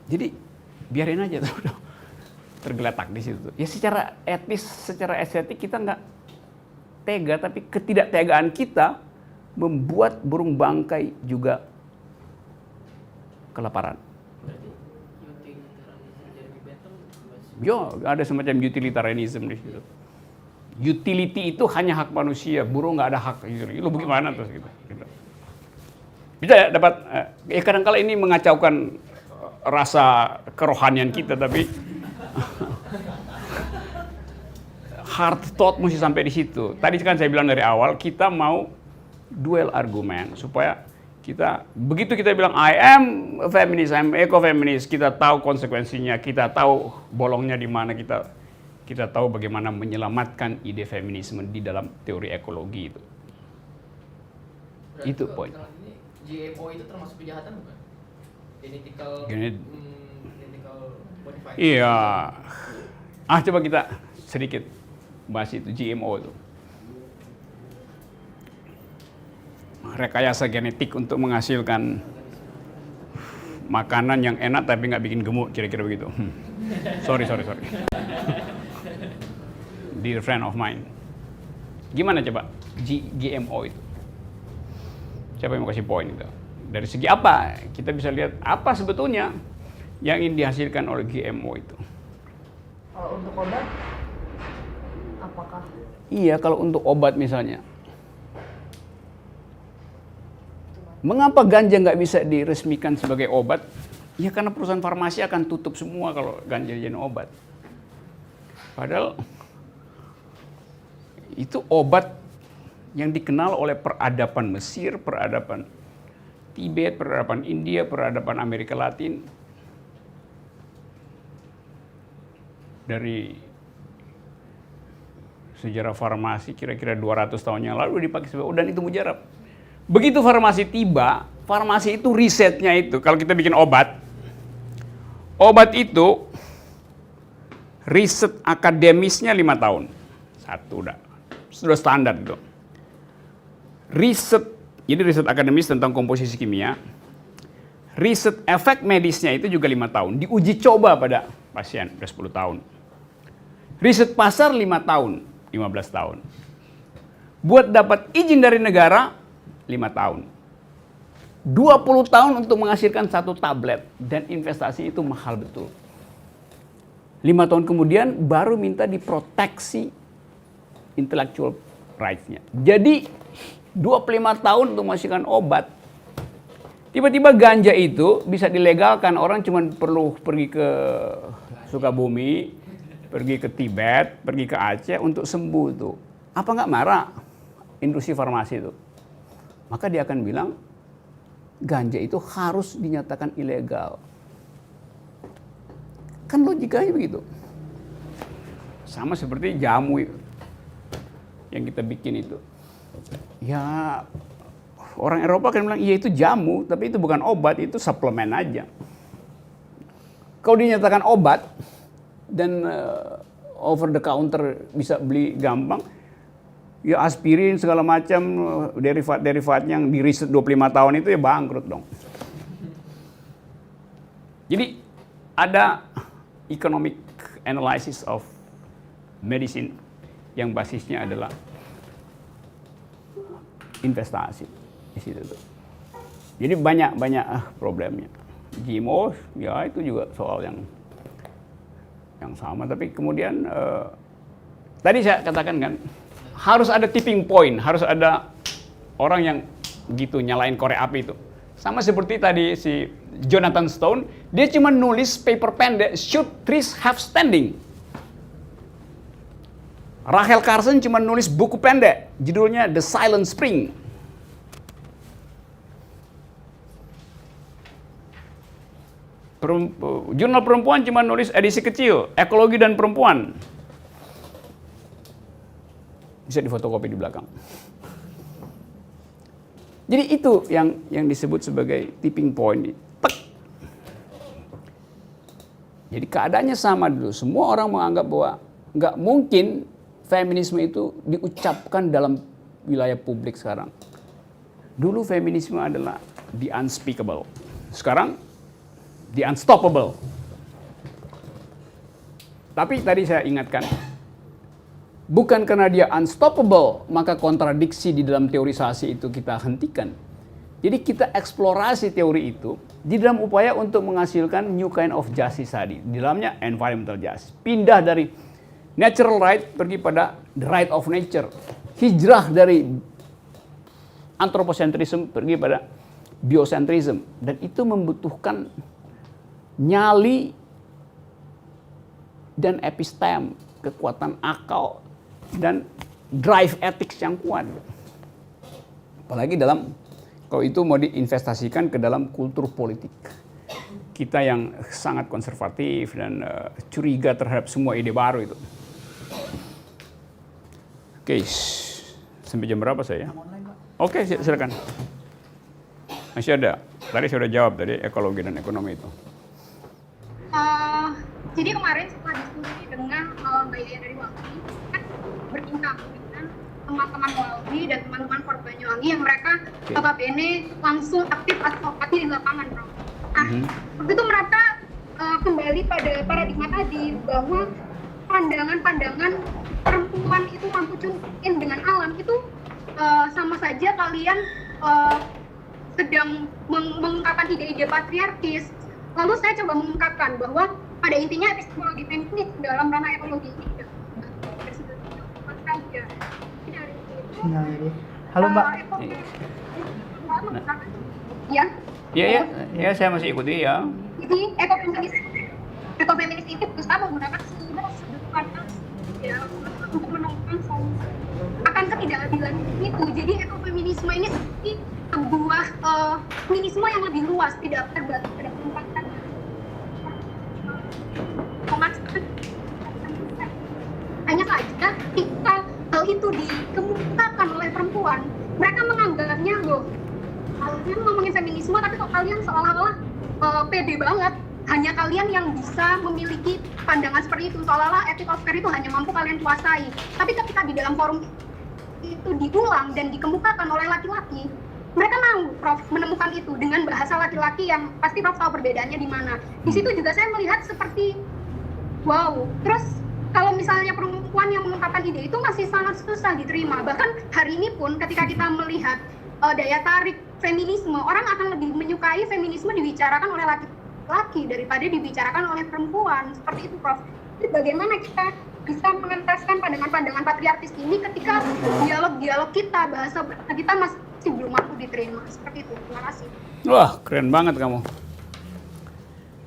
Jadi biarin aja tuh tergeletak di situ. Ya secara etis, secara estetik kita nggak tega, tapi ketidaktegaan kita membuat burung bangkai juga kelaparan. Yo, ada semacam utilitarianism di situ. Utility itu hanya hak manusia, burung nggak ada hak. Lu bagaimana terus gitu. Bisa ya dapat. Ya kadang-kala ini mengacaukan rasa kerohanian kita, tapi hard thought mesti sampai di situ. Tadi kan saya bilang dari awal kita mau duel argumen supaya kita begitu kita bilang I am a feminist, I am eco-feminist, kita tahu konsekuensinya, kita tahu bolongnya di mana, kita tahu bagaimana menyelamatkan ide feminisme di dalam teori ekologi itu. Berarti Itu poin. GMO itu termasuk kejahatan bukan? Genetical modified. Iya. Coba kita sedikit bahas itu GMO itu. Rekayasa genetik untuk menghasilkan makanan yang enak tapi nggak bikin gemuk, kira-kira begitu. Sorry. Dear friend of mine. Gimana coba GMO itu? Siapa yang mau kasih poin itu? Dari segi apa? Kita bisa lihat apa sebetulnya yang ingin dihasilkan oleh GMO itu. Kalau untuk obat, apakah? Iya, kalau untuk obat misalnya. Mengapa ganja nggak bisa diresmikan sebagai obat? Ya karena perusahaan farmasi akan tutup semua kalau ganja jadi obat. Padahal itu obat yang dikenal oleh peradaban Mesir, peradaban Tibet, peradaban India, peradaban Amerika Latin. Dari sejarah farmasi kira-kira 200 tahun yang lalu dipakai sebagai dan itu mujarab. Begitu farmasi tiba, farmasi itu risetnya itu, kalau kita bikin obat itu riset akademisnya 5 tahun. Satu sudah standar itu. Jadi riset akademis tentang komposisi kimia. Riset efek medisnya itu juga 5 tahun. Diuji coba pada pasien, udah 10 tahun. Riset pasar 5 tahun, 15 tahun. Buat dapat izin dari negara, 5 tahun. 20 tahun untuk menghasilkan 1 tablet. Dan investasi itu mahal betul. 5 tahun kemudian baru minta diproteksi intellectual rights-nya. Jadi 25 tahun untuk menghasilkan obat. Tiba-tiba ganja itu bisa dilegalkan. Orang cuma perlu pergi ke Sukabumi, pergi ke Tibet, pergi ke Aceh untuk sembuh itu. Apa nggak marah industri farmasi itu? Maka dia akan bilang, ganja itu harus dinyatakan ilegal. Kan logikanya begitu. Sama seperti jamu yang kita bikin itu. Ya, orang Eropa kan bilang, iya itu jamu, tapi itu bukan obat, itu suplemen aja. Kalau dinyatakan obat, dan over the counter bisa beli gampang, ya aspirin segala macam derivat-derivatnya yang di riset 25 tahun itu ya bangkrut dong. Jadi ada economic analysis of medicine yang basisnya adalah investasi di situ tuh. Jadi banyak problemnya. GMO ya itu juga soal yang sama, tapi kemudian tadi saya katakan kan harus ada tipping point, harus ada orang yang gitu nyalain korek api itu. Sama seperti tadi si Jonathan Stone, dia cuma nulis paper pendek, Should Trees Have Standing? Rachel Carson cuma nulis buku pendek, judulnya The Silent Spring. Jurnal perempuan cuma nulis edisi kecil, Ekologi dan Perempuan. Bisa difotokopi di belakang. Jadi itu yang disebut sebagai tipping point. Tek. Jadi keadaannya sama dulu. Semua orang menganggap bahwa nggak mungkin feminisme itu diucapkan dalam wilayah publik sekarang. Dulu feminisme adalah the unspeakable. Sekarang the unstoppable. Tapi tadi saya ingatkan, bukan karena dia unstoppable, maka kontradiksi di dalam teorisasi itu kita hentikan. Jadi kita eksplorasi teori itu di dalam upaya untuk menghasilkan new kind of justice tadi. Di dalamnya environmental justice. Pindah dari natural right pergi pada the right of nature. Hijrah dari anthropocentrism pergi pada biocentrism. Dan itu membutuhkan nyali dan epistem, kekuatan akal dan drive ethics yang kuat. Apalagi kalau itu mau diinvestasikan ke dalam kultur politik. Kita yang sangat konservatif dan curiga terhadap semua ide baru itu. Oke, sampai jam berapa saya? Oke, silakan. Masih ada. Tadi saya sudah jawab tadi ekologi dan ekonomi itu. Jadi kemarin setelah diskusi dengan Mbak Lia dari Walhi, kan berbincang dengan teman-teman Walhi dan teman-teman Fort Banyuwangi yang mereka notabene langsung aktif advokasi di lapangan, Bro. Nah, waktu itu mereka kembali pada paradigma tadi bahwa pandangan-pandangan perempuan itu mampu tune-in dengan alam itu sama saja kalian sedang mengungkapkan ide-ide patriarkis. Lalu saya coba mengungkapkan bahwa pada intinya epistemologi feminis dalam ranah ekologi ini saja. Halo Mbak. Ya, saya masih ikuti ya. Jadi ekofeminis ini berusaha menggunakan seluruh sudut pandang ya untuk menemukan solusi akan ketidakadilan itu. Jadi ekofeminisme ini seperti sebuah feminisme yang lebih luas, tidak terbatas pada penempatan. Hanya saja ketika hal itu dikemukakan oleh perempuan, mereka menganggapnya loh, kalian ngomongin feminisme tapi kok kalian seolah-olah pede banget, hanya kalian yang bisa memiliki pandangan seperti itu, seolah-olah ethical sphere itu hanya mampu kalian kuasai. Tapi ketika di dalam forum itu diulang dan dikemukakan oleh laki-laki, mereka mau Prof menemukan itu dengan bahasa laki-laki yang pasti Prof tahu perbedaannya di mana. Di situ juga saya melihat seperti wow, terus kalau misalnya perempuan yang mengungkapkan ide itu masih sangat susah diterima. Bahkan hari ini pun ketika kita melihat daya tarik feminisme, orang akan lebih menyukai feminisme dibicarakan oleh laki-laki daripada dibicarakan oleh perempuan. Seperti itu, Prof. Jadi bagaimana kita bisa mengentaskan pandangan-pandangan patriarkis ini ketika dialog-dialog kita, bahasa kita masih belum mampu diterima. Seperti itu. Terima kasih. Wah, keren banget kamu.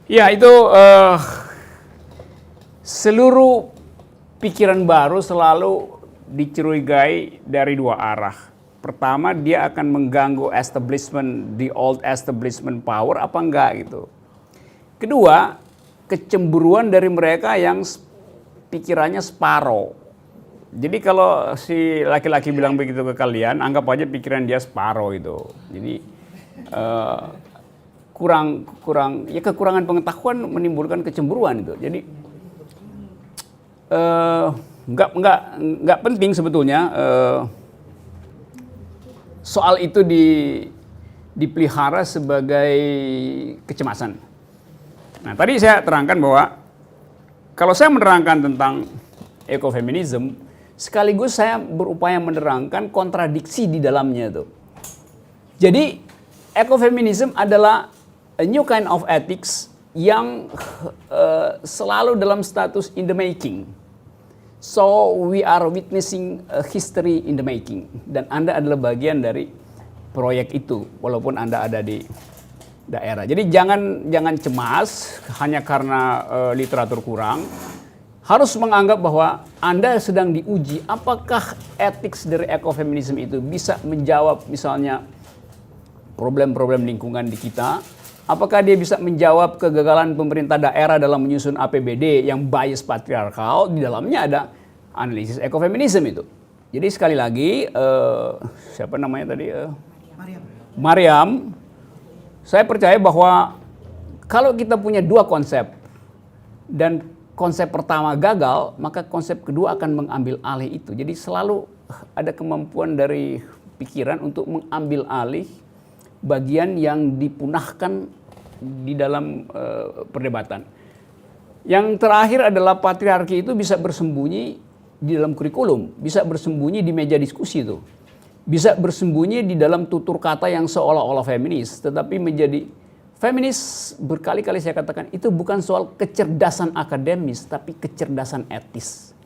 Ya, itu seluruh pikiran baru selalu dicurigai dari dua arah. Pertama, dia akan mengganggu establishment, the old establishment power apa enggak gitu. Kedua, kecemburuan dari mereka yang pikirannya separoh. Jadi kalau si laki-laki bilang begitu ke kalian, anggap aja pikiran dia separoh itu. Jadi kekurangan pengetahuan menimbulkan kecemburuan itu. Jadi nggak penting sebetulnya soal itu dipelihara sebagai kecemasan. Nah, tadi saya terangkan bahwa kalau saya menerangkan tentang ekofeminisme, sekaligus saya berupaya menerangkan kontradiksi di dalamnya itu. Jadi ekofeminisme adalah a new kind of ethics yang selalu dalam status in the making. So we are witnessing a history in the making. Dan Anda adalah bagian dari proyek itu walaupun Anda ada di daerah. Jadi jangan cemas hanya karena literatur kurang. Harus menganggap bahwa Anda sedang diuji apakah etik dari ekofeminisme itu bisa menjawab misalnya problem-problem lingkungan di kita. Apakah dia bisa menjawab kegagalan pemerintah daerah dalam menyusun APBD yang bias patriarkal, di dalamnya ada analisis ekofeminisme itu. Jadi sekali lagi, siapa namanya tadi? Mariam. Saya percaya bahwa kalau kita punya dua konsep dan konsep pertama gagal, maka konsep kedua akan mengambil alih itu. Jadi selalu ada kemampuan dari pikiran untuk mengambil alih bagian yang dipunahkan di dalam perdebatan. Yang terakhir adalah patriarki itu bisa bersembunyi di dalam kurikulum, bisa bersembunyi di meja diskusi itu. Bisa bersembunyi di dalam tutur kata yang seolah-olah feminis, tetapi menjadi feminis berkali-kali saya katakan itu bukan soal kecerdasan akademis, tapi kecerdasan etis.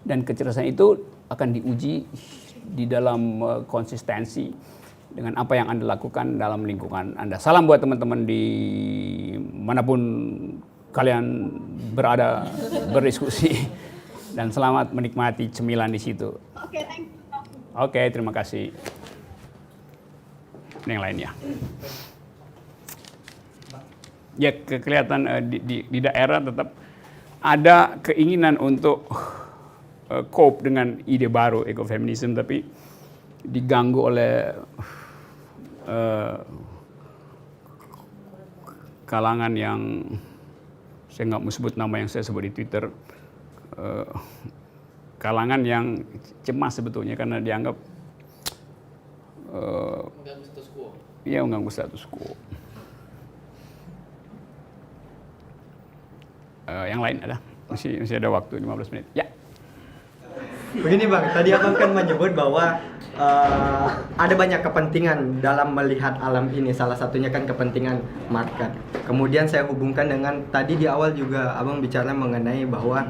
Dan kecerdasan itu akan diuji di dalam konsistensi dengan apa yang Anda lakukan dalam lingkungan Anda. Salam buat teman-teman di manapun kalian berada berdiskusi. Dan selamat menikmati cemilan di situ. Oke, thank you. Oke, terima kasih. Ini yang lainnya. Ya, kelihatan di daerah tetap ada keinginan untuk cope dengan ide baru ekofeminisme, tapi diganggu oleh kalangan yang saya nggak mau sebut nama yang saya sebut di Twitter. Kalangan yang cemas sebetulnya karena dianggap Mengganggu status quo. Iya, mengganggu status quo. Yang lain ada? Masih ada waktu 15 menit. Ya. Begini Bang, tadi Abang kan menyebut bahwa ada banyak kepentingan dalam melihat alam ini, salah satunya kan kepentingan market. Kemudian saya hubungkan dengan tadi di awal juga Abang bicara mengenai bahwa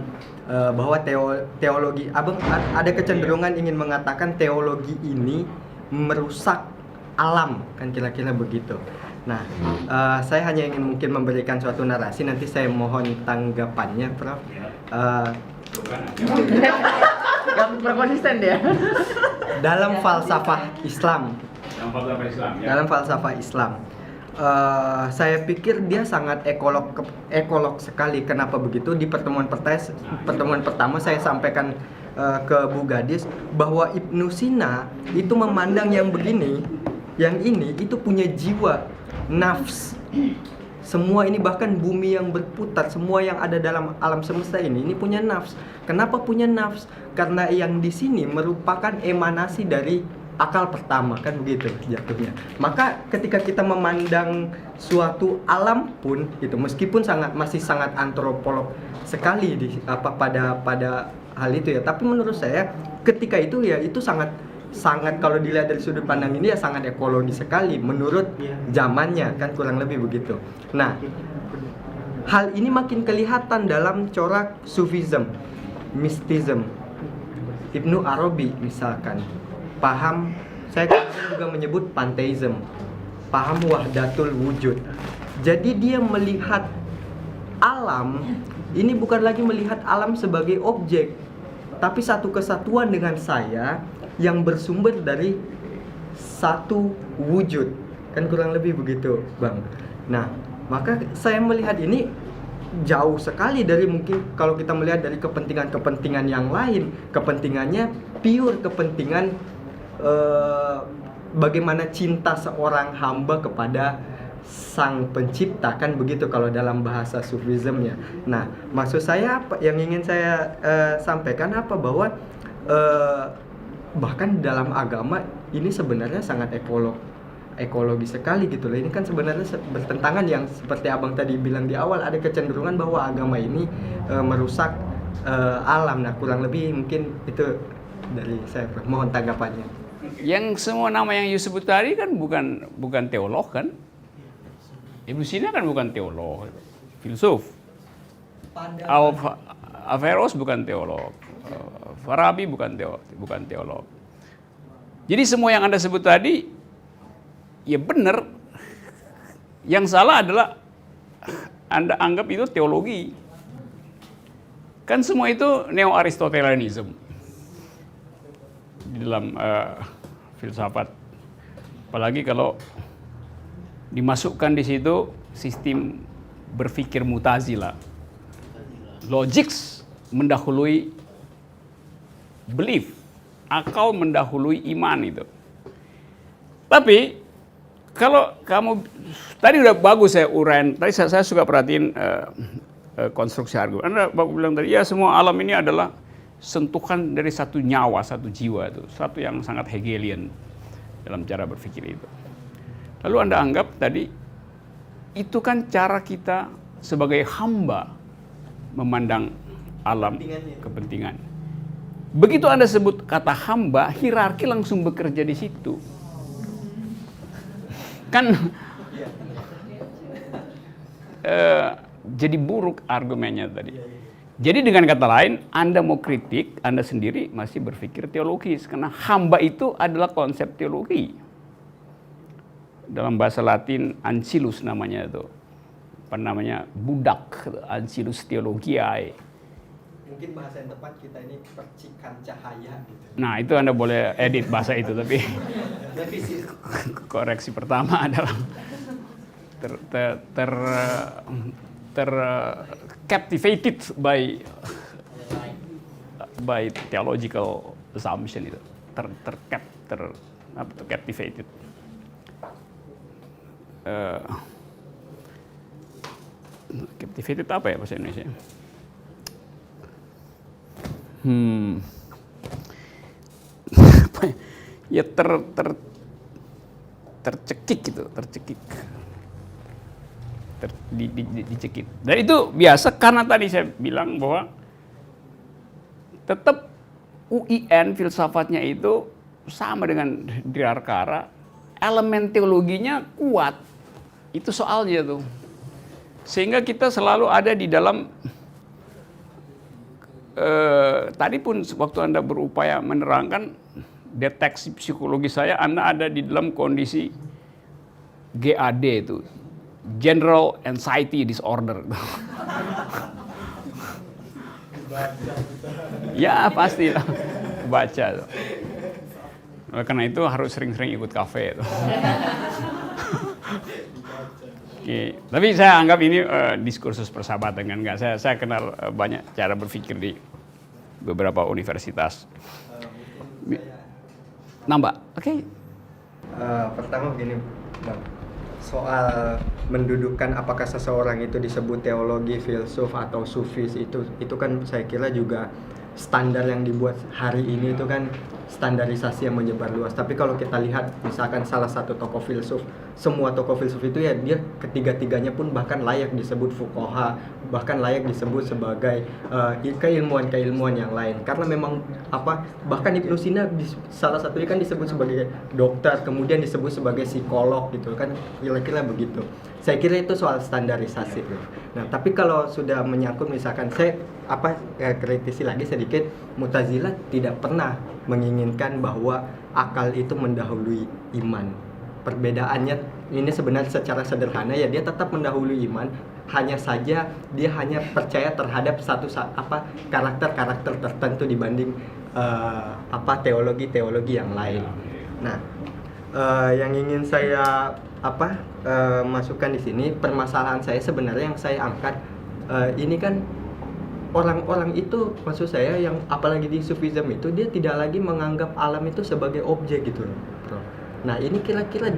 teologi, Abang ada kecenderungan ingin mengatakan teologi ini merusak alam, kan kira-kira begitu. Nah, saya hanya ingin mungkin memberikan suatu narasi, nanti saya mohon tanggapannya, Prof. Gak berkonsisten dia. Dalam falsafah Islam, dalam falsafah Islam, saya pikir dia sangat ekolog sekali. Kenapa begitu? Di pertemuan pertama saya sampaikan ke Bu Gadis bahwa Ibnu Sina itu memandang yang begini, yang ini itu punya jiwa, nafs. Semua ini bahkan bumi yang berputar, semua yang ada dalam alam semesta ini punya nafs. Kenapa punya nafs? Karena yang di sini merupakan emanasi dari akal pertama, kan begitu jatuhnya. Maka ketika kita memandang suatu alam pun itu meskipun masih sangat antropolog sekali pada hal itu ya, tapi menurut saya ketika itu ya itu sangat kalau dilihat dari sudut pandang ini ya sangat ekologi sekali menurut zamannya, kan kurang lebih begitu. Nah, hal ini makin kelihatan dalam corak Sufism, mistism. Ibnu Arabi misalkan paham, saya juga menyebut pantheism, paham wahdatul wujud. Jadi dia melihat alam ini bukan lagi melihat alam sebagai objek, tapi satu kesatuan dengan saya yang bersumber dari satu wujud, kan kurang lebih begitu, Bang. Nah, maka saya melihat ini jauh sekali dari mungkin kalau kita melihat dari kepentingan-kepentingan yang lain. Kepentingannya pure kepentingan bagaimana cinta seorang hamba kepada sang pencipta, kan begitu kalau dalam bahasa Sufismnya. Nah, maksud saya apa yang ingin saya sampaikan apa, bahwa bahkan dalam agama ini sebenarnya sangat ekologi sekali gitu loh. Ini kan sebenarnya bertentangan yang seperti Abang tadi bilang di awal, ada kecenderungan bahwa agama ini merusak alam. Nah, kurang lebih mungkin itu dari saya. Mohon tanggapannya. Yang semua nama yang you sebut tadi kan bukan teolog kan? Ibnu Sina kan bukan teolog, filsuf. Averroes bukan teolog, Farabi bukan teolog. Jadi semua yang Anda sebut tadi ya benar. Yang salah adalah Anda anggap itu teologi. Kan semua itu neo-Aristotelianism di dalam filsafat. Apalagi kalau dimasukkan di situ sistem berpikir Mu'tazilah. Logics mendahului belief, akal mendahului iman itu. Tapi kalau kamu tadi udah bagus saya uraian, tadi saya suka perhatiin konstruksi argumen. Anda bilang tadi ya semua alam ini adalah sentuhan dari satu nyawa, satu jiwa itu, satu yang sangat Hegelian dalam cara berpikir itu. Lalu Anda anggap tadi itu kan cara kita sebagai hamba memandang alam kepentingan. Begitu Anda sebut kata hamba, hierarki langsung bekerja di situ. Kan jadi buruk argumennya tadi. Jadi dengan kata lain, Anda mau kritik, Anda sendiri masih berpikir teologis. Karena hamba itu adalah konsep teologi. Dalam bahasa Latin, ancillus namanya itu. Apa namanya? Budak, ancillus theologiae. Mungkin bahasa yang tepat kita ini percikan cahaya gitu. Nah itu Anda boleh edit bahasa itu, tapi koreksi pertama adalah captivated by theological assumption itu, captivated. Captivated apa ya bahasa Indonesia? Ya tercekik gitu, dicekik. Dan itu biasa karena tadi saya bilang bahwa tetap UIN filsafatnya itu sama dengan Dirarkara, elemen teologinya kuat. Itu soalnya tuh. Sehingga kita selalu ada di dalam tadi pun waktu Anda berupaya menerangkan deteksi psikologi saya, Anda ada di dalam kondisi GAD itu, General Anxiety Disorder. Ya pasti lah, baca. Karena itu harus sering-sering ikut kafe. Oke. Tapi saya anggap ini diskursus persahabatan kan enggak. Saya kenal banyak cara berpikir di beberapa universitas. Nambah, oke. Pertama begini, Bang. Soal mendudukan apakah seseorang itu disebut teologi, filsuf atau sufis itu kan saya kira juga standar yang dibuat hari ini itu kan standarisasi yang menyebar luas. Tapi kalau kita lihat misalkan salah satu tokoh filsuf, semua tokoh filsuf itu ya dia ketiga-tiganya pun bahkan layak disebut fuqaha, bahkan layak disebut sebagai keilmuan yang lain. Karena memang bahkan Ibnu Sina salah satunya kan disebut sebagai dokter, kemudian disebut sebagai psikolog gitu kan, kira-kira begitu. Saya kira itu soal standarisasi. Nah, tapi kalau sudah menyangkut misalkan saya kritisi lagi sedikit, Mu'tazilah tidak pernah menginginkan bahwa akal itu mendahului iman. Perbedaannya ini sebenarnya secara sederhana ya, dia tetap mendahului iman, hanya saja dia hanya percaya terhadap satu karakter-karakter tertentu dibanding teologi-teologi yang lain. Nah, yang ingin saya masukkan di sini, permasalahan saya sebenarnya yang saya angkat ini kan orang-orang itu, maksud saya yang apalagi di sufisme itu dia tidak lagi menganggap alam itu sebagai objek gitu loh, Bro. Nah ini kira-kira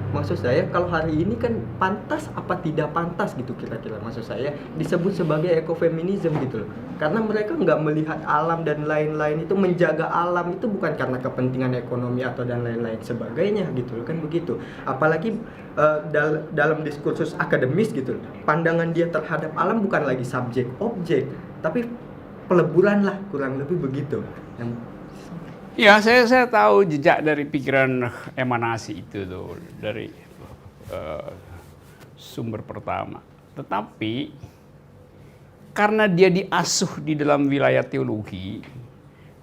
maksud saya kalau hari ini kan pantas apa tidak pantas gitu, kira-kira maksud saya disebut sebagai ekofeminisme gitu loh. Karena mereka nggak melihat alam dan lain-lain itu, menjaga alam itu bukan karena kepentingan ekonomi atau dan lain-lain sebagainya gitu loh, kan begitu. Apalagi dalam diskursus akademis gitu loh, pandangan dia terhadap alam bukan lagi subjek objek, tapi peleburan lah, kurang lebih begitu. Ya, saya tahu jejak dari pikiran emanasi itu tuh dari sumber pertama. Tetapi karena dia diasuh di dalam wilayah teologi,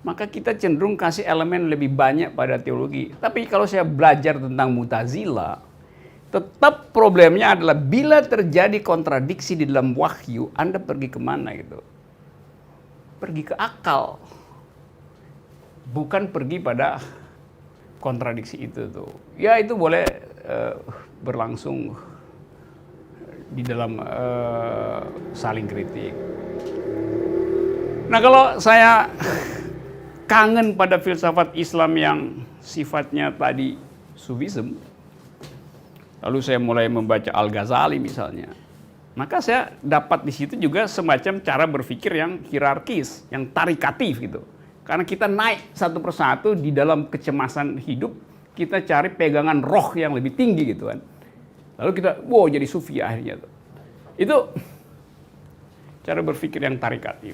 maka kita cenderung kasih elemen lebih banyak pada teologi. Tapi kalau saya belajar tentang Mu'tazilah, Tetap problemnya adalah bila terjadi kontradiksi di dalam wahyu, Anda pergi kemana gitu? Pergi ke akal. Bukan pergi pada kontradiksi itu tuh. Ya itu boleh berlangsung di dalam saling kritik. Nah kalau saya kangen pada filsafat Islam yang sifatnya tadi sufism, lalu saya mulai membaca Al-Ghazali misalnya, maka saya dapat di situ juga semacam cara berpikir yang hierarkis, yang tarikatif gitu. Karena kita naik satu persatu di dalam kecemasan hidup, kita cari pegangan roh yang lebih tinggi gitu kan. Lalu kita, wow jadi sufi akhirnya tuh. Itu cara berpikir yang tarikatif.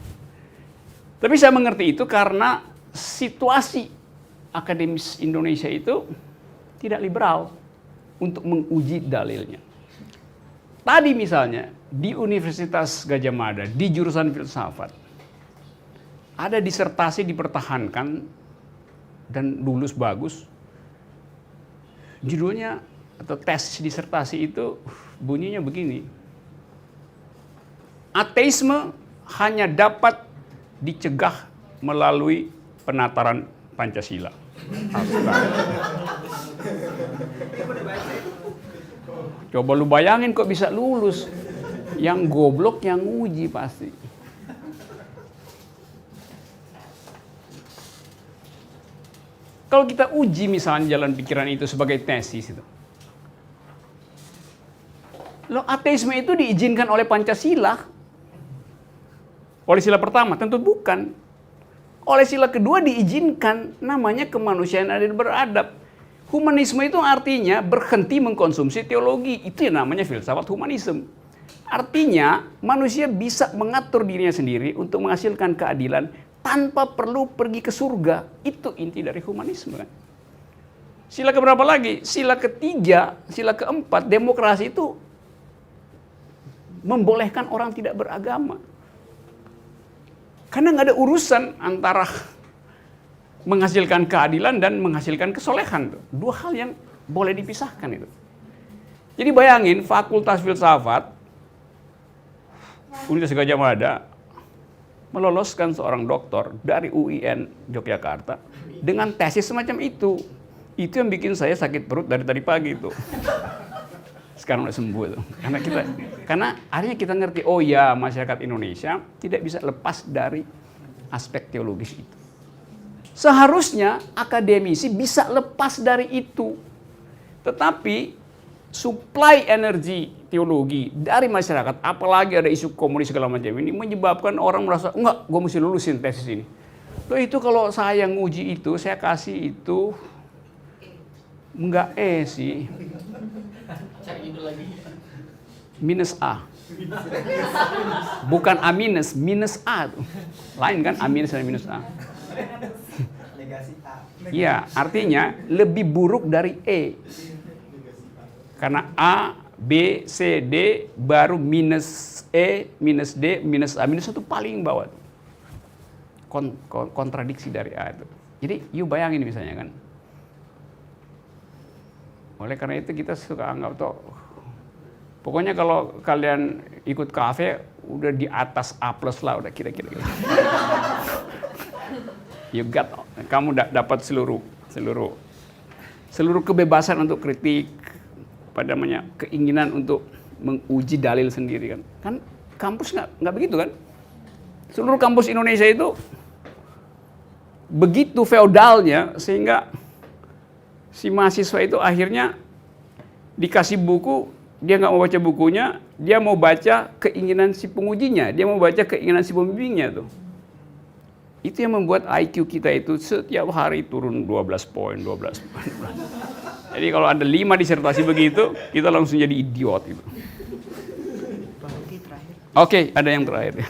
Tapi saya mengerti itu karena situasi akademis Indonesia itu tidak liberal untuk menguji dalilnya. Tadi misalnya di Universitas Gadjah Mada, di jurusan filsafat, ada disertasi dipertahankan dan lulus bagus. Judulnya atau tesis disertasi itu bunyinya begini. Ateisme hanya dapat dicegah melalui penataran Pancasila. Coba lu bayangin kok bisa lulus. Yang goblok yang uji pasti. Kalau kita uji misalnya jalan pikiran itu sebagai tesis itu. Loh, ateisme itu diizinkan oleh Pancasila. Oleh sila pertama? Tentu bukan. Oleh sila kedua diizinkan, namanya kemanusiaan adil beradab. Humanisme itu artinya berhenti mengkonsumsi teologi. Itu yang namanya filsafat humanisme. Artinya manusia bisa mengatur dirinya sendiri untuk menghasilkan keadilan tanpa perlu pergi ke surga. Itu inti dari humanisme kan. Sila keberapa lagi? Sila ketiga, sila keempat, demokrasi itu membolehkan orang tidak beragama. Karena nggak ada urusan antara menghasilkan keadilan dan menghasilkan kesolehan. Dua hal yang boleh dipisahkan itu. Jadi bayangin Fakultas Filsafat Universitas Gadjah Mada meloloskan seorang doktor dari UIN Yogyakarta dengan tesis semacam itu. Itu yang bikin saya sakit perut dari tadi pagi itu. Sekarang udah sembuh itu. Karena akhirnya kita ngerti, oh ya masyarakat Indonesia tidak bisa lepas dari aspek teologis itu. Seharusnya akademisi bisa lepas dari itu. Tetapi suplai energi teologi dari masyarakat, apalagi ada isu komunis segala macam ini, menyebabkan orang merasa, enggak, gue mesti lulusin tesis ini. Loh itu kalau saya nguji itu, saya kasih itu, enggak sih. Minus A. Bukan A minus, minus A. Lain kan A minus dan minus A. Iya, artinya lebih buruk dari E. Karena A, B, C, D baru minus E, minus D, minus A. Minus itu paling bawah. Kontradiksi dari A itu. Jadi, you bayangin misalnya kan. Oleh karena itu kita suka anggap tuh, pokoknya kalau kalian ikut kafe udah di atas A plus lah, udah kira-kira. You got, kamu dapat seluruh kebebasan untuk kritik, pada namanya keinginan untuk menguji dalil sendiri kan. Kan kampus nggak begitu kan? Seluruh kampus Indonesia itu begitu feodalnya sehingga si mahasiswa itu akhirnya dikasih buku, dia nggak mau baca bukunya, dia mau baca keinginan si pengujinya, dia mau baca keinginan si pembimbingnya tuh. Itu yang membuat IQ kita itu setiap hari turun 12 poin. Jadi kalau ada 5 disertasi begitu, kita langsung jadi idiot gitu. Oke, ada yang terakhir ya.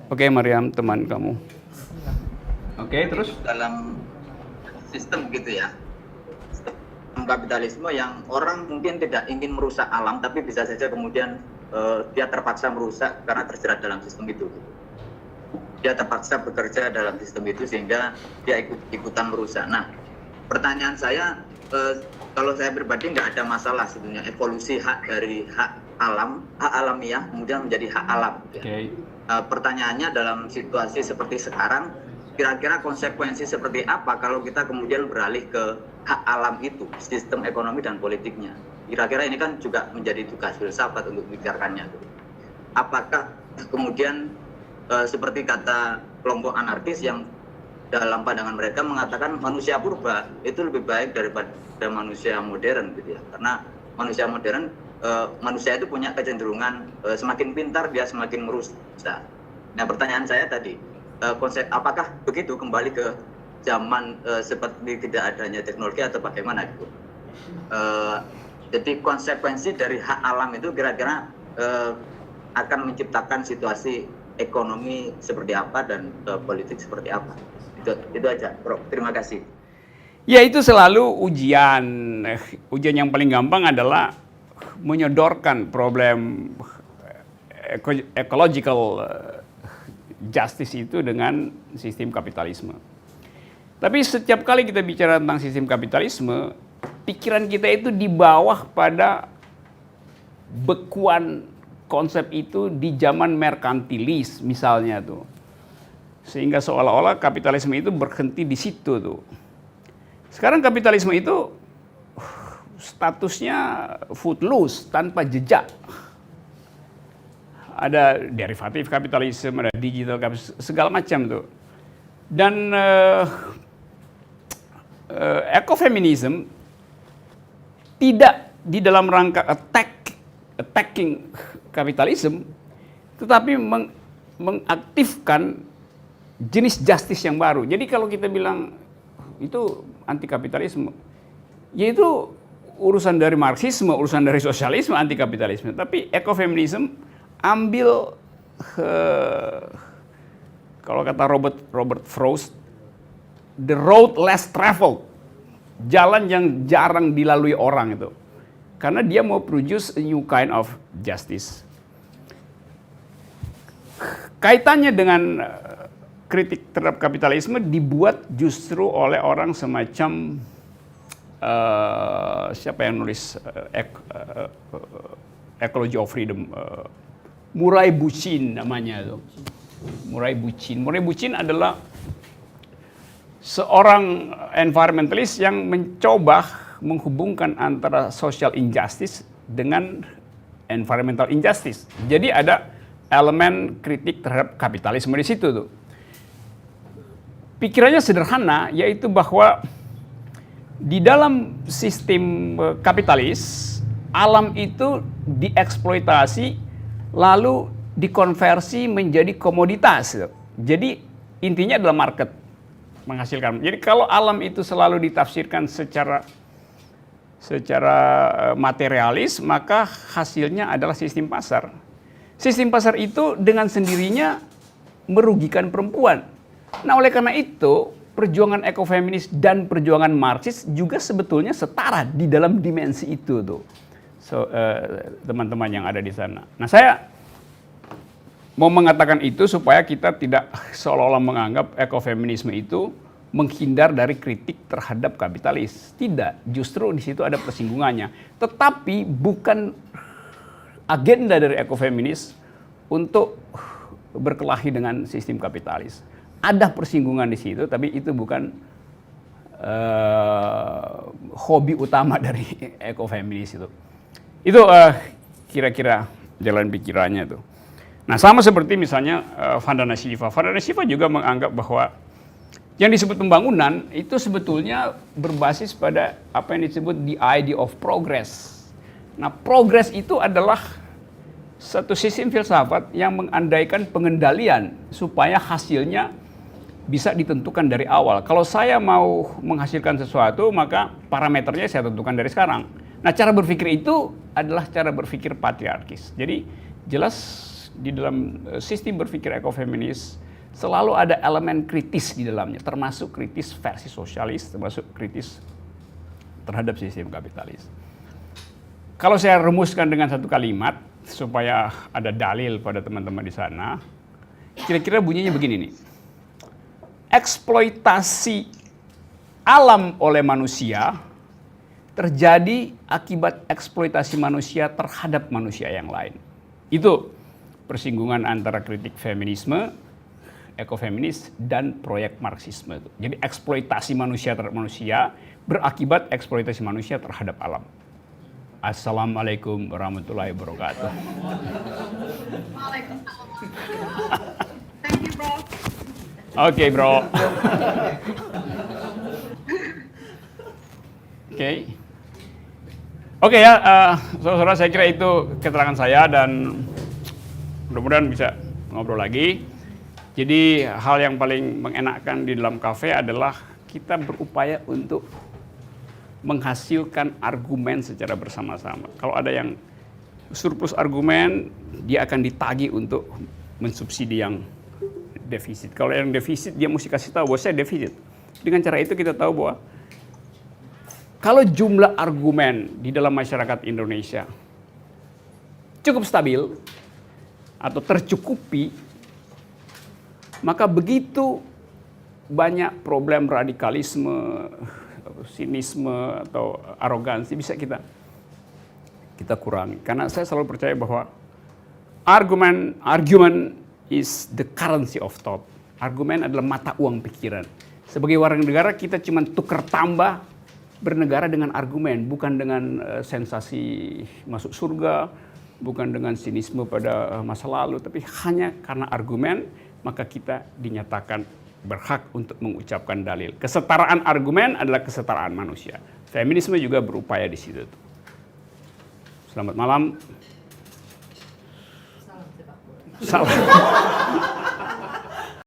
Oke, Mariam, teman kamu. Oke, terus dalam sistem gitu ya. Sistem kapitalisme yang orang mungkin tidak ingin merusak alam, tapi bisa saja kemudian dia terpaksa merusak karena terjerat dalam sistem itu. Dia terpaksa bekerja dalam sistem itu sehingga dia ikutan merusak. Nah, pertanyaan saya, kalau saya pribadi nggak ada masalah sebetulnya evolusi hak dari hak alamiah kemudian menjadi hak alam. Gitu ya. Pertanyaannya dalam situasi seperti sekarang, kira-kira konsekuensi seperti apa kalau kita kemudian beralih ke hak alam itu, sistem ekonomi dan politiknya. Kira-kira ini kan juga menjadi tugas filsafat untuk memikirkannya. Apakah kemudian seperti kata kelompok anarkis yang dalam pandangan mereka mengatakan manusia purba itu lebih baik daripada manusia modern gitu ya, karena manusia modern manusia itu punya kecenderungan semakin pintar dia semakin merusak. Nah pertanyaan saya tadi, konsep apakah begitu kembali ke zaman seperti tidak adanya teknologi atau bagaimana gitu? Jadi konsekuensi dari hak alam itu kira-kira akan menciptakan situasi ekonomi seperti apa dan politik seperti apa? Itu aja, Prof. Terima kasih. Ya itu selalu ujian. Ujian yang paling gampang adalah menyodorkan problem ecological justice itu dengan sistem kapitalisme. Tapi setiap kali kita bicara tentang sistem kapitalisme, pikiran kita itu di bawah pada bekuan konsep itu di zaman merkantilis misalnya tuh. Sehingga seolah-olah kapitalisme itu berhenti di situ tuh. Sekarang kapitalisme itu statusnya footloose, tanpa jejak. Ada derivatif kapitalisme, ada digital kapitalisme, segala macam tuh. Dan ekofeminisme tidak di dalam rangka attacking kapitalisme, tetapi mengaktifkan jenis justice yang baru. Jadi kalau kita bilang itu anti kapitalisme, yaitu urusan dari Marxisme, urusan dari sosialisme, anti kapitalisme. Tapi ekofeminisme ambil kalau kata Robert Frost, the road less traveled, jalan yang jarang dilalui orang itu. Karena dia mau produce a new kind of justice. Kaitannya dengan kritik terhadap kapitalisme dibuat justru oleh orang semacam siapa yang nulis Ecology of Freedom, Murray Bookchin namanya itu. Murray Bookchin adalah seorang environmentalist yang mencoba menghubungkan antara social injustice dengan environmental injustice. Jadi ada elemen kritik terhadap kapitalisme di situ tuh. Pikirannya sederhana, yaitu bahwa di dalam sistem kapitalis, alam itu dieksploitasi lalu dikonversi menjadi komoditas. Jadi intinya adalah market menghasilkan. Jadi kalau alam itu selalu ditafsirkan secara materialis, maka hasilnya adalah sistem pasar. Sistem pasar itu dengan sendirinya merugikan perempuan. Nah, oleh karena itu, perjuangan ekofeminis dan perjuangan Marxis juga sebetulnya setara di dalam dimensi itu tuh. Teman-teman yang ada di sana. Nah, saya mau mengatakan itu supaya kita tidak seolah-olah menganggap ekofeminisme itu menghindar dari kritik terhadap kapitalis. Tidak, justru di situ ada persinggungannya. Tetapi bukan agenda dari ekofeminis untuk berkelahi dengan sistem kapitalis. Ada persinggungan di situ, tapi itu bukan hobi utama dari ekofeminis itu. Itu kira-kira jalan pikirannya tuh. Nah, sama seperti misalnya Vandana Shiva. Vandana Shiva juga menganggap bahwa yang disebut pembangunan itu sebetulnya berbasis pada apa yang disebut the idea of progress. Nah, progress itu adalah satu sistem filsafat yang mengandaikan pengendalian supaya hasilnya bisa ditentukan dari awal. Kalau saya mau menghasilkan sesuatu, maka parameternya saya tentukan dari sekarang. Nah, cara berpikir itu adalah cara berpikir patriarkis. Jadi jelas di dalam sistem berpikir ekofeminis selalu ada elemen kritis di dalamnya, termasuk kritis versi sosialis, termasuk kritis terhadap sistem kapitalis. Kalau saya rumuskan dengan satu kalimat supaya ada dalil pada teman-teman di sana, kira-kira bunyinya begini nih. Eksploitasi alam oleh manusia terjadi akibat eksploitasi manusia terhadap manusia yang lain. Itu persinggungan antara kritik feminisme, ekofeminis, dan proyek Marxisme. Jadi eksploitasi manusia terhadap manusia berakibat eksploitasi manusia terhadap alam. Assalamualaikum warahmatullahi wabarakatuh. Waalaikumsalam. Thank you, bro. Oke, bro. Oke ya, saudara-saudara, saya kira itu keterangan saya dan mudah-mudahan bisa ngobrol lagi. Jadi hal yang paling mengenakkan di dalam kafe adalah kita berupaya untuk menghasilkan argumen secara bersama-sama. Kalau ada yang surplus argumen, dia akan ditagih untuk mensubsidi yang defisit. Kalau yang defisit, dia mesti kasih tahu bahwa saya defisit. Dengan cara itu kita tahu bahwa kalau jumlah argumen di dalam masyarakat Indonesia cukup stabil atau tercukupi, maka begitu banyak problem radikalisme, sinisme atau arogansi bisa kita kurangi. Karena saya selalu percaya bahwa argument is the currency of thought. Argumen adalah mata uang pikiran. Sebagai warga negara kita cuma tukar tambah bernegara dengan argumen, bukan dengan sensasi masuk surga, bukan dengan sinisme pada masa lalu, tapi hanya karena argumen maka kita dinyatakan berhak untuk mengucapkan dalil. Kesetaraan argumen adalah kesetaraan manusia. Feminisme juga berupaya di situ. Selamat malam. Salam.